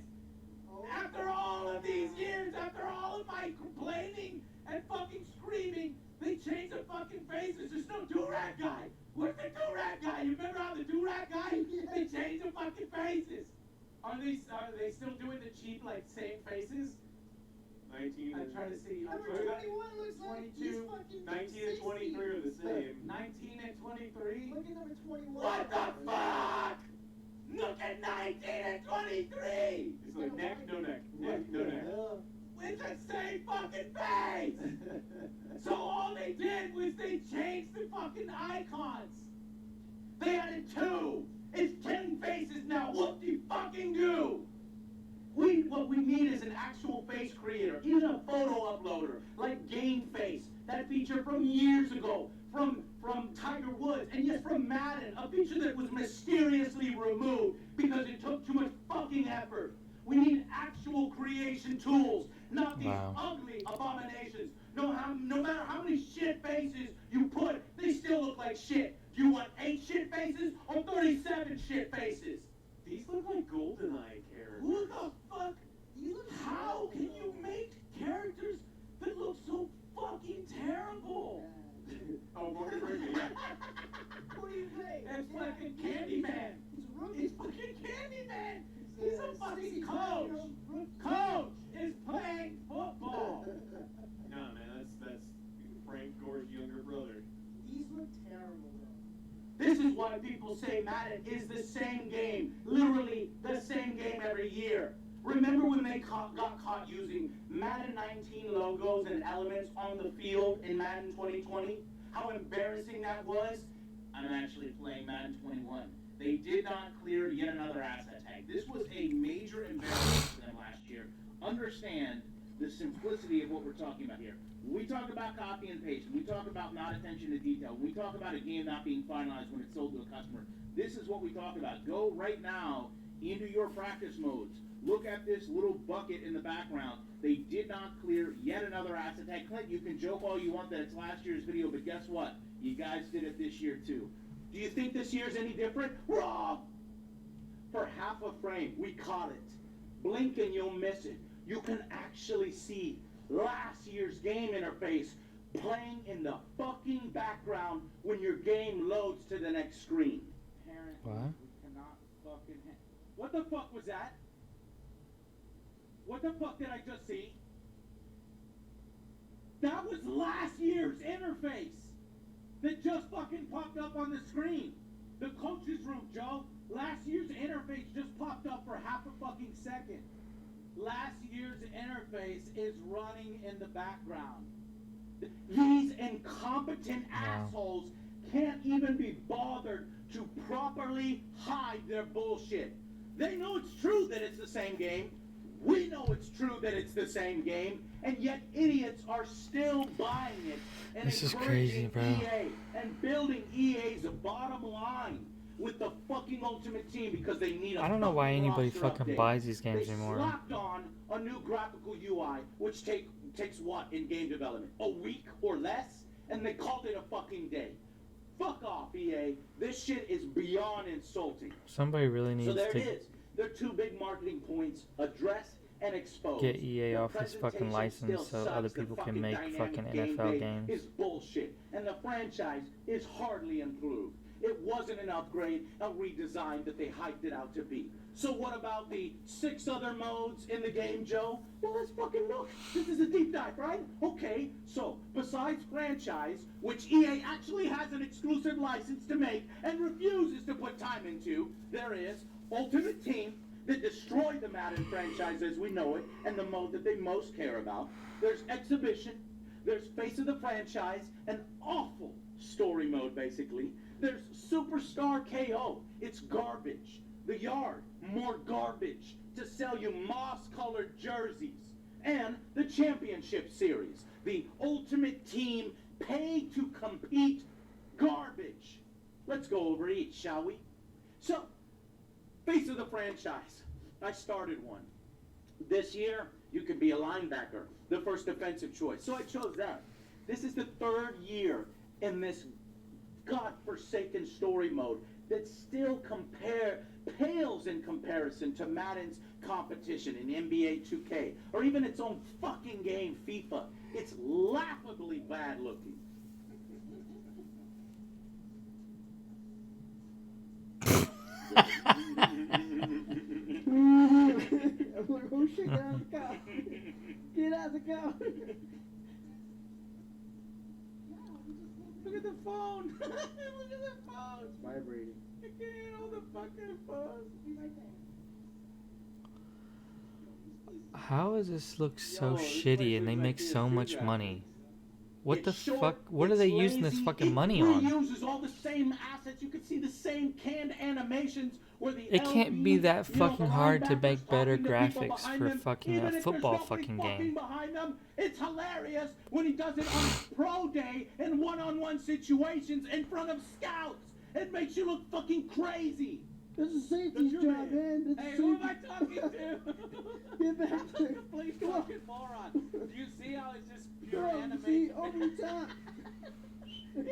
After all of these years, after all of my complaining and fucking screaming, they changed the fucking faces. There's no do-rag guy. Where's the do-rag guy? You remember how the do-rag guy? They changed the fucking faces. Are they they still doing the cheap, like, same faces? 19 I'm trying to see. Number 21 looks like he's 22, fucking 19 and 23 are the same. 19 and 23? Look at number 21. What the fuck? Look at 19 and 23! It's like neck, no neck, neck, no neck. With the same fucking face! So all they did was they changed the fucking icons. They added 2. It's 10 faces now. Whoop-de-fucking-do! What we need is an actual face creator, even a photo uploader, like Game Face, that feature from years ago, from Tiger Woods, and yes, from Madden, a feature that was mysteriously removed because it took too much fucking effort. We need actual creation tools, not these ugly abominations. No matter how many shit faces you put, they still look like shit. Do you want 8 shit faces or 37 shit faces? These look like GoldenEye characters. Who the fuck? How can you make characters that look so fucking terrible? Oh, Morgan Freeman, yeah. Who do you play? That's fucking Candyman. He's fucking Candyman. He's a fucking coach. Coach is playing football. Nah, man, that's Frank Gore's younger brother. These look terrible, though. This is why people say Madden is the same game. Literally the same game every year. Remember when they got caught using Madden 19 logos and elements on the field in Madden 2020? How embarrassing that was? I'm actually playing Madden 21. They did not clear yet another asset tag. This was a major embarrassment for them last year. Understand the simplicity of what we're talking about here. When we talk about copy and paste, when we talk about not attention to detail, when we talk about a game not being finalized when it's sold to a customer, this is what we talk about. Go right now into your practice modes. Look at this little bucket in the background. They did not clear yet another asset tag. Clint, you can joke all you want that it's last year's video, but guess what? You guys did it this year too. Do you think this year's any different? Wrong! For half a frame, we caught it. Blink and you'll miss it. You can actually see last year's game interface playing in the fucking background when your game loads to the next screen. Parent, What? we cannot fucking... What the fuck was that? What the fuck did I just see? That was last year's interface that just fucking popped up on the screen. The coach's room, Joe. Last year's interface just popped up for half a fucking second. Last year's interface is running in the background. These incompetent assholes can't even be bothered to properly hide their bullshit. They know it's true that it's the same game. We know it's true that it's the same game, and yet idiots are still buying it and This is crazy, bro. EA and building EA's bottom line with the fucking Ultimate Team because they need a I don't know why fucking anybody roster fucking update. buys these games They anymore. slapped on a new graphical UI, which takes what in game development? A week or less? And they called it a fucking day. Fuck off, EA. This shit is beyond insulting. Somebody really So needs there it to is. There are 2 big marketing points: address and expose. get EA The off his fucking presentation license still so sucks. other The people can make dynamic fucking gameplay NFL games. is bullshit, and the franchise is hardly improved. It wasn't an upgrade, a redesign that they hyped it out to be. So what about the 6 other modes in the game, Joe? Well, let's fucking look. This is a deep dive, right? Okay, so besides franchise, which EA actually has an exclusive license to make and refuses to put time into, there is Ultimate Team, that destroyed the Madden franchise as we know it, and the mode that they most care about. There's Exhibition, there's Face of the Franchise, an awful story mode basically. There's Superstar KO, it's garbage. The Yard, more garbage, to sell you moss-colored jerseys. And the Championship Series, the Ultimate Team pay to compete garbage. Let's go over each, shall we? So, Face of the Franchise. I started one. This year, you could be a linebacker, the first defensive choice. So I chose that. This is the 3rd year in this godforsaken story mode that still pales in comparison to Madden's competition in NBA 2K, or even its own fucking game, FIFA. It's laughably bad looking. Oh shit, get out of the car. Get out of the car. Look at the phone. Look at the phone. It's vibrating. I can't hold the fucking phone. How does this look so Yo, this shitty place and they looks make like so the much Azoo money? What It's the short, fuck? What are it's they using this lazy, fucking it money on? reuses all the same assets. You can see the same canned animations where the It can't be LB, that you know, fucking the hard to linebackers make better talking to people graphics behind for them, fucking even a if there's football nobody fucking fucking game. behind them. It's hilarious when he does it on pro day in one-on-one situations in front of scouts. It makes you look fucking crazy. This is safety's job, man. Hey, who am I talking to? Get back I'm there. a complete fucking moron. Do you see how it's just pure Bro, animation? see, over the top. He's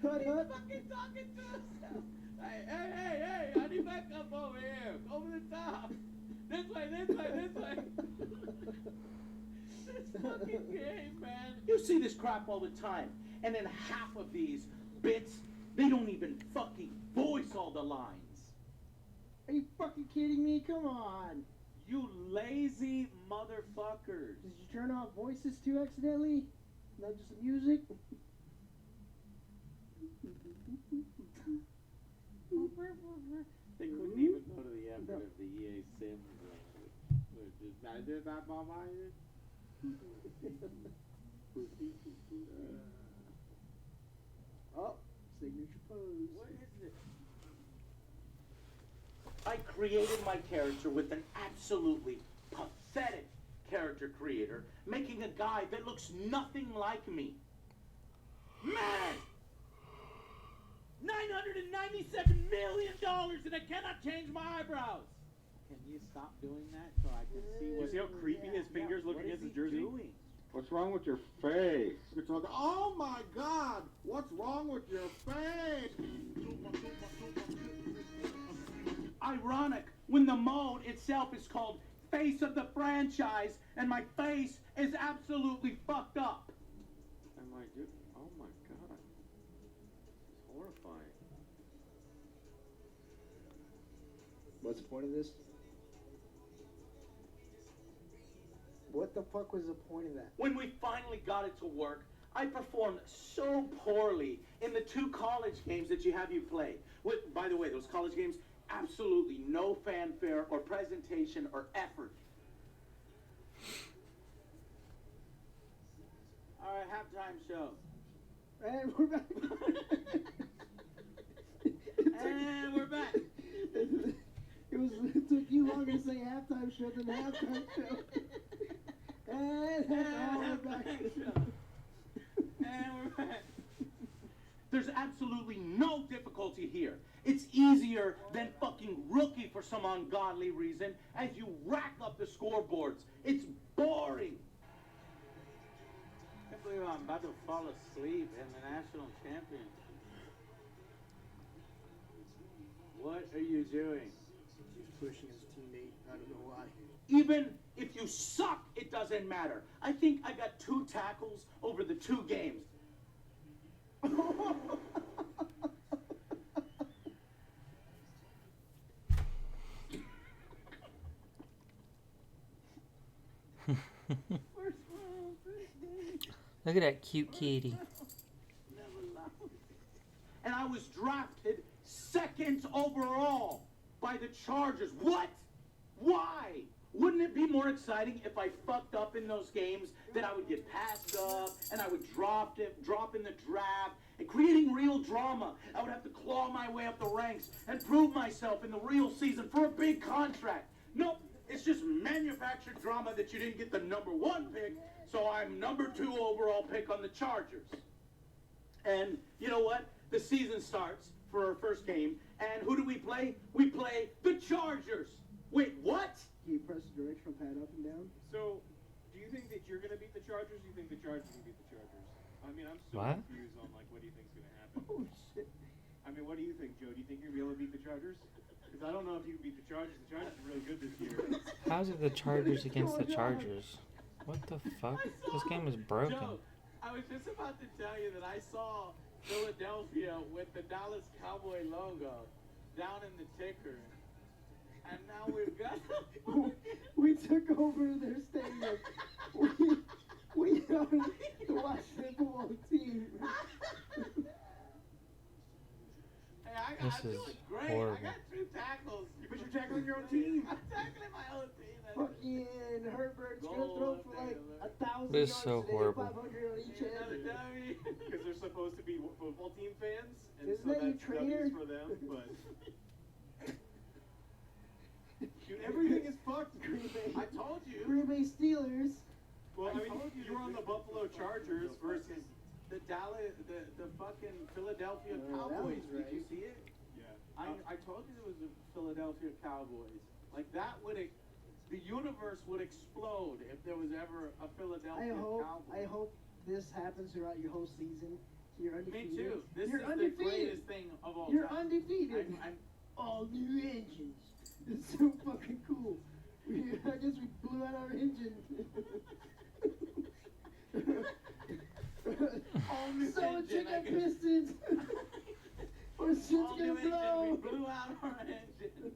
fucking talking to himself. Hey, I need back up over here. Over the top. This way. This fucking game, man. You see this crap all the time. And then half of these bits, they don't even fucking voice all the lines. Are you fucking kidding me? Come on. You lazy motherfuckers. Did you turn off voices too accidentally? Not just the music? They couldn't even go to the effort of the EA Sims. I did that by my Oh, signature pose. What is it? I created my character with an absolutely pathetic character creator, making a guy that looks nothing like me. Man! $997 million and I cannot change my eyebrows! Can you stop doing that so I can see what... You see how creepy his fingers look What against is his he jersey? doing? What's wrong with your face? You're talking, oh my God, what's wrong with your face? Ironic when the mode itself is called Face of the Franchise and my face is absolutely fucked up. Am I good? Oh my God. It's horrifying. What's the point of this? What the fuck was the point of that? When we finally got it to work, I performed so poorly in the 2 college games that you play. By the way, those college games, absolutely no fanfare or presentation or effort. All right, halftime show. And we're back. And we're back. It took you longer to say halftime show than halftime show. And we're back. And we're back. There's absolutely no difficulty here. It's easier than fucking Rookie for some ungodly reason as you rack up the scoreboards. It's boring. I can't believe I'm about to fall asleep in the national championship. What are you doing? He's pushing his teammate. I don't know why. Even if you suck, it doesn't matter. I think I got 2 tackles over the 2 games. Look at that cute kitty. And I was drafted 2nd overall by the Chargers. What? Why? Wouldn't it be more exciting if I fucked up in those games, that I would get passed up and I would drop in the draft, and creating real drama? I would have to claw my way up the ranks and prove myself in the real season for a big contract. Nope, it's just manufactured drama that you didn't get the #1 pick, so I'm #2 overall pick on the Chargers. And you know what? The season starts for our first game, and who do we play? We play the Chargers. Wait, what? Can you press the directional pad up and down? So, do you think that you're going to beat the Chargers, or do you think the Chargers can beat the Chargers? I mean, I'm so What? confused on, like, what do you think's going to happen? Oh, shit. I mean, what do you think, Joe? Do you think you're going to be able to beat the Chargers? Because I don't know if you can beat the Chargers. The Chargers are really good this year. How's it the Chargers against the Chargers? What the fuck? This game is broken. Joe, I was just about to tell you that I saw Philadelphia with the Dallas Cowboy logo down in the ticker. And now we've got took over their stadium. We are the Washington football team. Hey, I got, This I'm is doing great. horrible. I got 2 tackles. But you're tackling your own team. I'm tackling my own team. Fucking Herbert's gonna throw for like 1,000 This is yards so today, horrible. 500 on each Another end. dummy. Because they're supposed to be football team fans, and Isn't so that you, that's traitor? W's for them, but... Dude, everything is fucked. Green Bay. I told you. Green Bay Steelers. Well, I mean, told you you were on the Buffalo Chargers versus... The Dallas, the fucking Philadelphia that Cowboys. was Did you right. see it? Yeah. I told you it was the Philadelphia Cowboys. Like that would, the universe would explode if there was ever a Philadelphia Cowboys. I hope this happens throughout your whole season. You're undefeated. Me too. This You're is undefeated. the greatest thing of all You're time. undefeated. I'm All new engines. It's so fucking cool. I guess we blew out our engine. all new So engine, check I out guess. Pistons. Our shit's All gonna new engine. blow. We blew out our engine.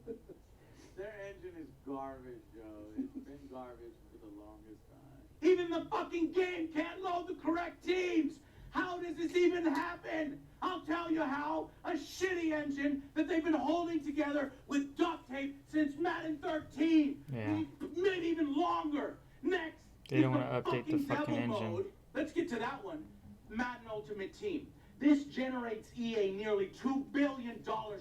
Their engine is garbage, Joe. It's been garbage for the longest time. Even the fucking game can't load the correct teams. How does this even happen? I'll tell you how. A shitty engine that they've been holding together with duct tape since Madden 13. Yeah. Maybe even longer. Next. They is don't want to update the fucking Devil engine. Mode. Let's get to that one. Madden Ultimate Team. This generates EA nearly $2 billion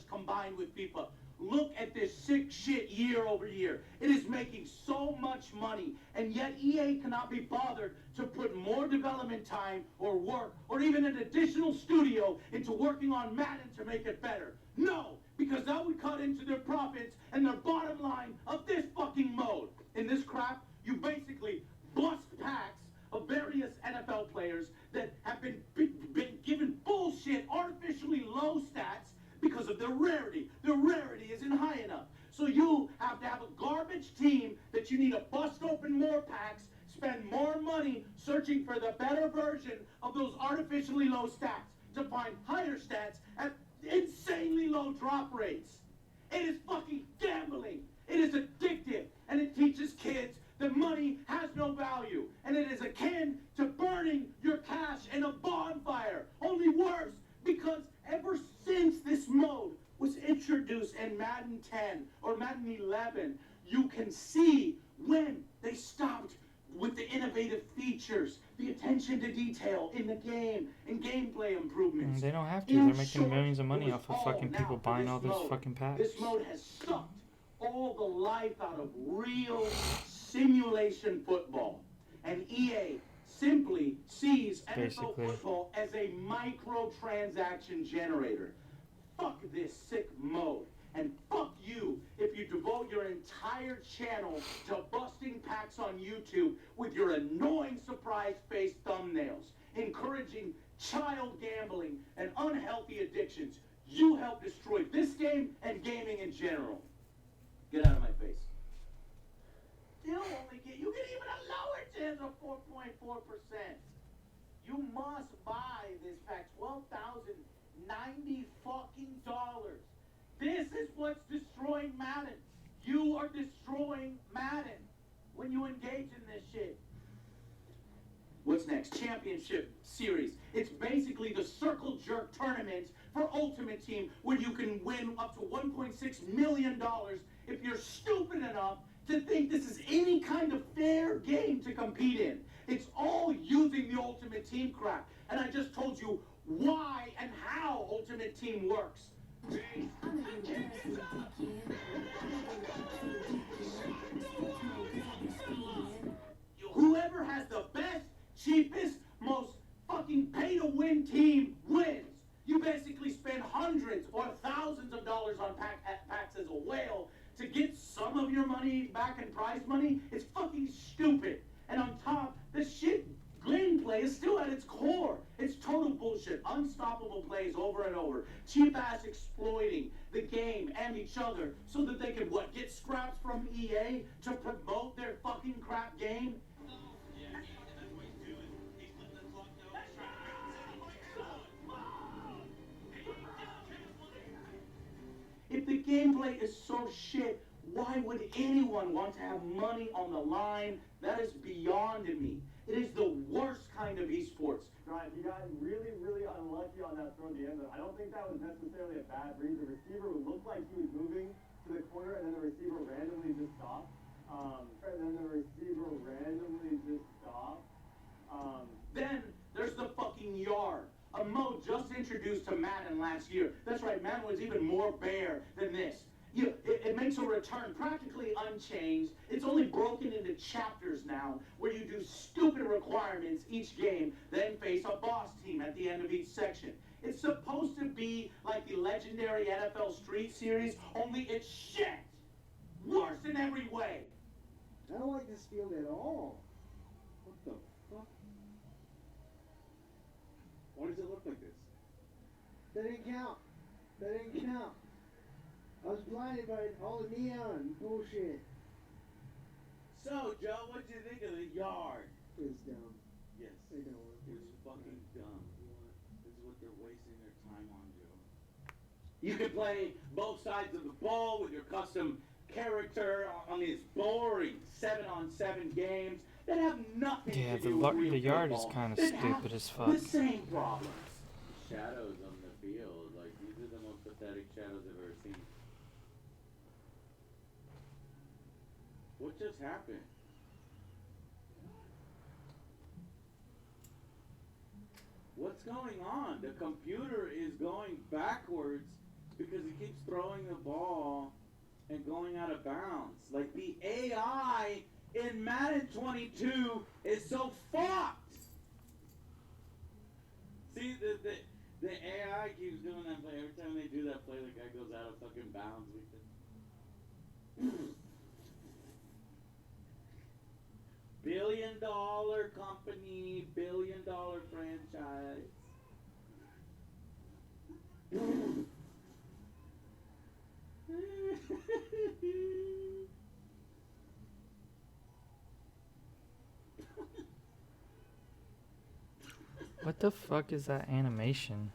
combined with FIFA. Look at this sick shit year over year. It is making so much money, and yet EA cannot be bothered to put more development time or work or even an additional studio into working on Madden to make it better. No, because that would cut into their profits and their bottom line of this fucking mode. In this crap, you basically bust packs of various NFL players that have been given bullshit, artificially low stats because of their rarity. Their rarity isn't high enough. So you have to have a garbage team that you need to bust open more packs, spend more money searching for the better version of those artificially low stats to find higher stats at insanely low drop rates. It is fucking gambling. It is addictive, and it teaches kids that money has no value, and it is akin to burning your cash in a bonfire. Only worse, because ever since this mode was introduced in Madden 10 or Madden 11, you can see when they stopped with the innovative features, the attention to detail in the game, and gameplay improvements. They don't have to. In They're making short, millions of it money was off of all fucking now people for buying this all those mode. fucking packs. This mode has sucked all the life out of real simulation football. And EA simply sees NFL Basically. football as a microtransaction generator. Fuck this sick mode. And fuck you if you devote your entire channel to busting packs on YouTube with your annoying surprise-faced thumbnails, encouraging child gambling and unhealthy addictions. You help destroy this game and gaming in general. Get out of my face. You get even a lower chance of 4.4%. You must buy this pack, $12,090 fucking dollars. This is what's destroying Madden. You are destroying Madden when you engage in this shit. What's next? Championship Series. It's basically the circle jerk tournament for Ultimate Team where you can win up to $1.6 million if you're stupid enough to think this is any kind of fair game to compete in. It's all using the Ultimate Team crap. And I just told you why and how Ultimate Team works. Whoever has the best, cheapest, most fucking pay-to-win team wins. You basically spend hundreds or thousands of dollars on packs as a whale to get some of your money back in prize money. It's fucking stupid. And on top, the shit gameplay is still at its core. It's total bullshit. Unstoppable plays over and over. Cheap-ass exploiting the game and each other so that they can, what, get scraps from EA to promote their fucking crap game? If the gameplay is so shit, Why would anyone want to have money on the line? That is beyond me. It is the worst kind of esports. Right, he got really, really unlucky on that throw at the end. I don't think that was necessarily a bad read. The receiver looked like he was moving to the corner, and then the receiver randomly just stopped. Then there's the fucking yard. A mode just introduced to Madden last year. That's right, Madden was even more bare than this. It makes a return practically unchanged. It's only broken into chapters now, where you do stupid requirements each game, then face a boss team at the end of each section. It's supposed to be like the legendary NFL Street Series, only it's shit. Worse in every way. I don't like this field at all. What the fuck? Why does it look like this? That didn't count. That didn't count. I was blinded by all the neon bullshit. So, Joe, what'd you think of the yard? It was dumb. Yes. They don't work. It was fucking dumb. This is what they're wasting their time on, Joe. You can play both sides of the ball with your custom character on these boring 7-on-7 games that have nothing Yeah, to do with real the yard is football. kind of That have stupid as fuck. The same problems. Shadows on the field, like, these are the most pathetic shadows I've ever seen. What just happened? What's going on? The computer is going backwards because it keeps throwing the ball and going out of bounds. Like, the AI in Madden 22 is so fucked. See, the AI keeps doing that play. Every time they do that play, the guy goes out of fucking bounds. Billion-dollar company, billion-dollar franchise. What the fuck is that animation?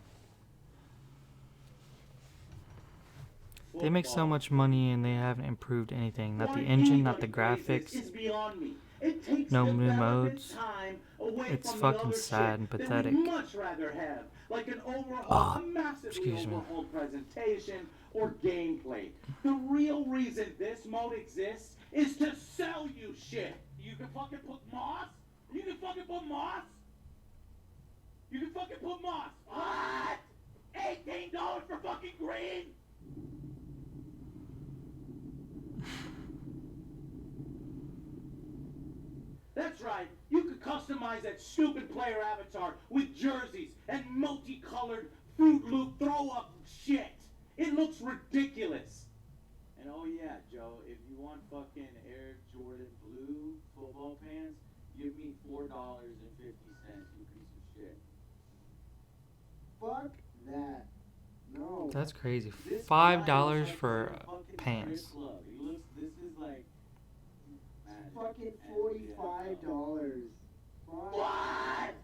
They make so much money and they haven't improved anything. Not the engine, not the graphics. No new modes. It's fucking sad and pathetic. Much rather have like an overhaul, a massively overhauled presentation or gameplay. The real reason this mode exists is to sell you shit. You can fucking put moss. You can fucking put moss. You can fucking put moss. What? $18 for fucking green? That's right, you could customize that stupid player avatar with jerseys and multicolored Fruit Loop throw-up shit. It looks ridiculous. And oh yeah, Joe, if you want fucking Air Jordan blue football pants, give me $4.50, you piece of shit. Fuck that. No. That's crazy. $5 for pants. This is like fucking $45. What?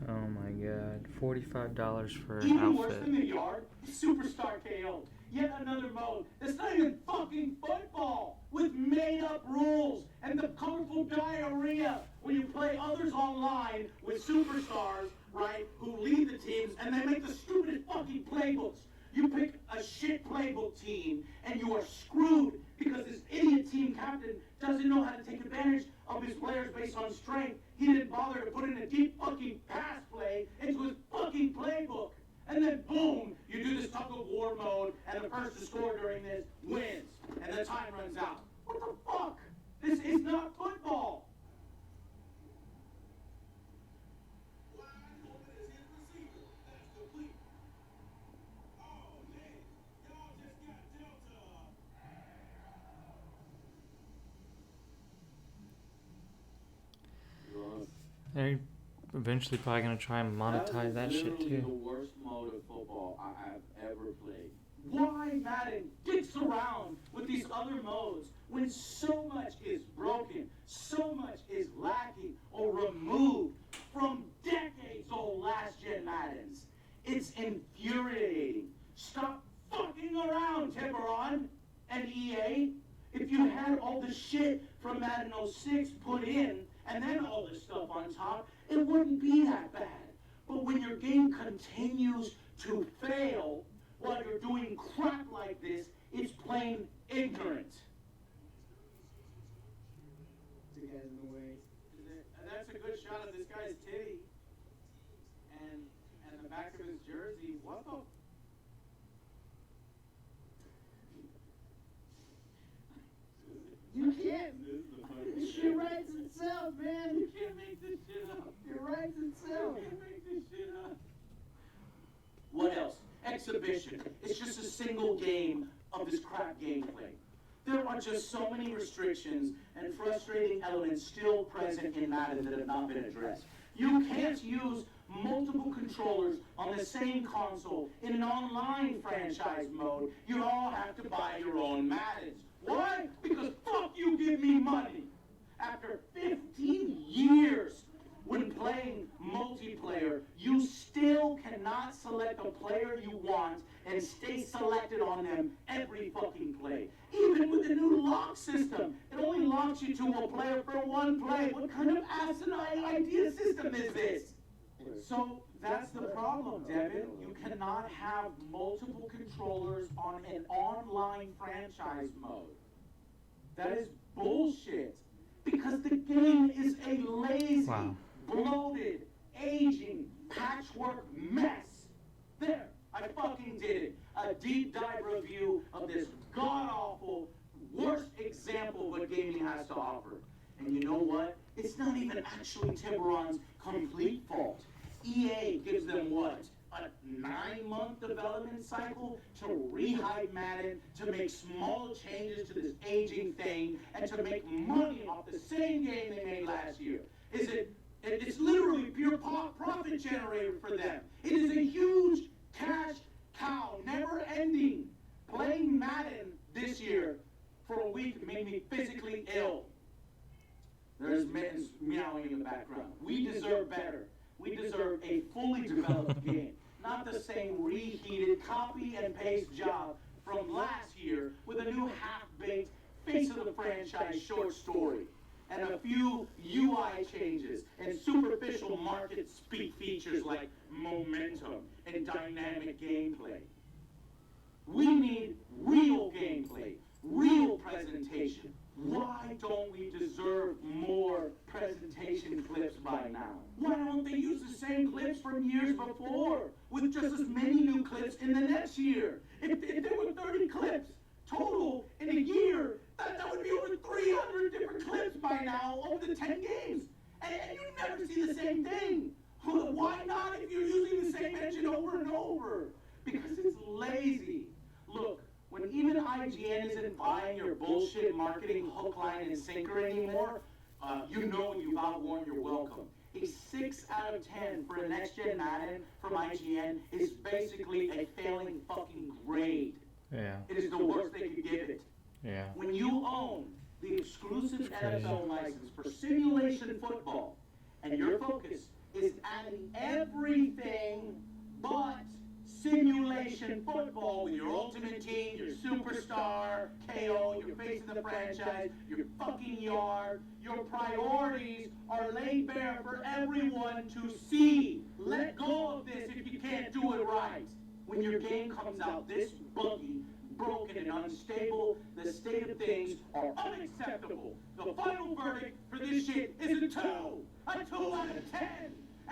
Oh my god. $45 for an Even worse outfit. than the yard, Superstar KO. Yet another mode that's not even fucking football, with made-up rules and the colorful diarrhea when you play others online with superstars, right, who lead the teams, and they make the stupidest fucking playbooks. You pick a shit playbook team, and you are screwed because this idiot team captain doesn't know how to take advantage of his players based on strength. He didn't bother to put in a deep fucking pass play into his fucking playbook. And then boom, you do this tug of war mode, and the person to score during this wins, and the time runs out. What the fuck? This is not football. They're eventually probably gonna try and monetize that shit Literally too. the worst mode of football I have ever played. Why Madden dicks around with these other modes when so much is broken, so much is lacking or removed from decades-old last-gen Maddens? It's infuriating. Stop And EA, if you had all the shit from Madden 06 put in, and then all this stuff on top, it wouldn't be that bad. But when your game continues to fail while you're doing crap like this, it's plain ignorant. Two guys in the way. And that's a good shot of this guy's titty. And the back of his jersey. What the? You can't. This shit writes itself, man. You can't make this shit up. It writes itself. You can't make this shit up. What else? Exhibition. It's just a single game of this crap gameplay. There are just so many restrictions and frustrating elements still present in Madden that have not been addressed. You can't use multiple controllers on the same console in an online franchise mode. You all have to buy your own Maddens. Why? Because fuck you, give me money. After 15 years when playing multiplayer, you still cannot select a player you want and stay selected on them every fucking play. Even with the new lock system, it only locks you to a player for one play. What kind of asinine idea system is this? So that's the problem, Devin. You cannot have multiple controllers on an online franchise mode. That is bullshit. Because the game is a lazy, bloated, aging, patchwork mess. There, I fucking did it. A deep dive review of this god-awful, worst example of what gaming has to offer. And you know what? It's not even actually Tiburon's complete fault. EA gives them what? A 9-month development cycle to rehype Madden, to make small changes to this aging thing, and to make money off the same game they made last year. It's literally pure profit generator for them. It is a huge cash cow, never ending. Playing Madden this year for a week made me physically ill. There's mittens meowing in the background. We deserve better. We deserve a fully developed game, not the same reheated copy and paste job from last year with a new half-baked face of the franchise short story and a few UI changes and superficial market speak features like momentum and dynamic gameplay. We need real gameplay, real presentation. Why don't we deserve more presentation clips by now? Why don't they use the same clips from years before with just as many new clips in the next year? If there were 30 clips total in a year, that would be over 300 different clips by now over the 10 games. And you never see the same thing. Why not if you're using the same engine over and over? Because it's lazy. Look, when even IGN isn't buying your bullshit marketing hook, line, and sinker anymore, you know you've outworn your welcome. A 6 out of 10 for a next-gen Madden from IGN is basically a failing fucking grade. Yeah. It is the worst they could give it. Yeah. When you own the exclusive NFL license for simulation football, and your focus is adding everything but simulation football with your ultimate team, your superstar, KO, your face of the franchise, your fucking yard, your priorities are laid bare for everyone to see. Let go of this if you can't do it right. When your game comes out this buggy, broken and unstable, the state of things are unacceptable. The final verdict for this shit is a 2 out of 10.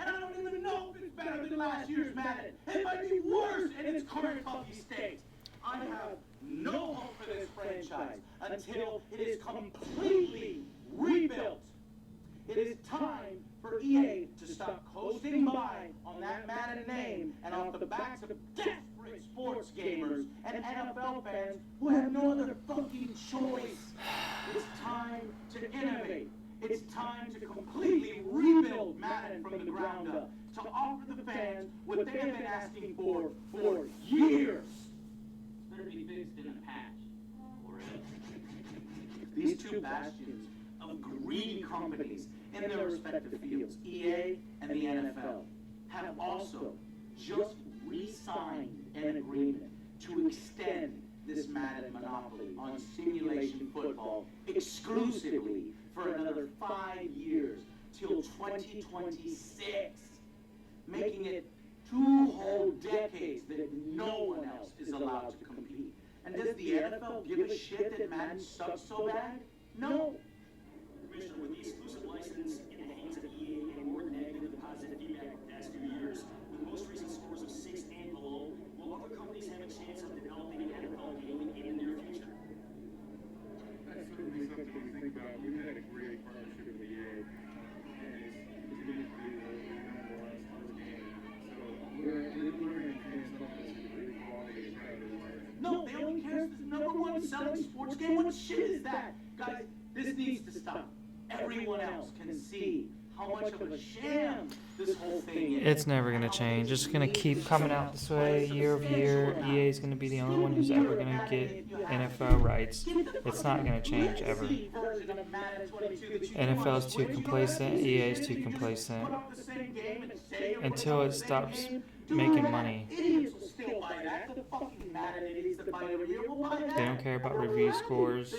And I don't even know if it's better than last year's Madden. It might be worse in its current funky state. I have no hope for this franchise until it is completely rebuilt. It is time for EA to stop coasting by on that Madden name and off the backs of desperate sports gamers and NFL fans who have no other fucking choice. It's time to innovate. It's time to completely rebuild Madden from the ground up, to offer the fans what they have been asking for years. Better be fixed in a patch. These two bastions of greedy companies in their respective fields, EA and the NFL, have also just re-signed an agreement to extend the this Madden monopoly on simulation football exclusively for another 5 years till 2026, making it 2 whole decades that no one else is allowed to compete. And does the NFL give a shit that Madden sucks so bad? No. Commissioner, with the exclusive license in the hands of EA and more negative than positive feedback over the past 2 years, with most recent scores of 6 and below, will other companies have a chance of developing an NFL game in the near future? That's certainly something we think about. We've had a great partnership with EA, and it's been the number one sports game. So we're learning things about this great quality of product. No, they only care if the #1 selling sports game. What shit is that? Guys, this needs to stop. Everyone else can see how much of a sham this whole thing is. It's never gonna change. It's gonna keep coming out this way year over year. EA is gonna be the only one who's ever gonna get NFL rights. It's not gonna change ever. NFL is too complacent. EA is too complacent. Until it stops making money. They don't care about review scores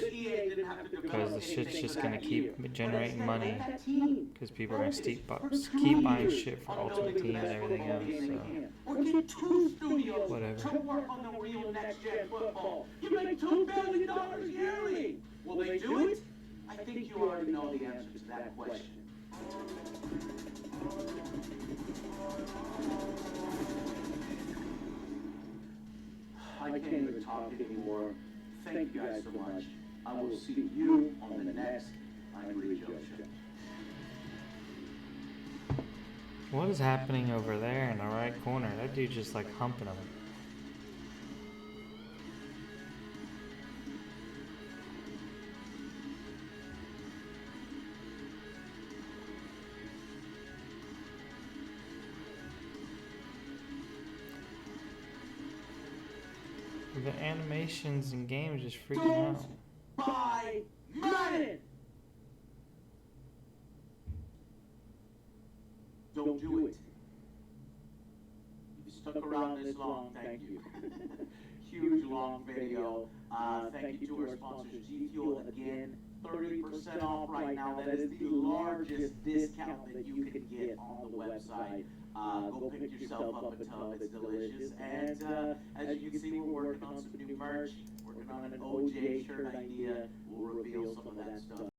because the shit's just gonna keep generating money because people are gonna keep buying shit for Ultimate Team and everything else. Or get 2 studios Whatever. to work on the real next-gen football. You make $2 billion yearly. Will they do it? I think you already know the answer to that question. I can't even talk anymore. Thank you guys so much. I will see you on the next Angry Joe Show. What is happening over there in the right corner? That dude just like humping him. The animations in games just freaking out. Buy Madden! Don't do it. If you stuck around this long, thank you. Huge long video. Thank you to our sponsors, G Fuel again. 30% off right now. That is the largest discount that you can get on the website. Go pick yourself up a tub. It's delicious. And as you can see, we're working on some new merch. Working on an OJ shirt idea. We'll reveal some of that stuff.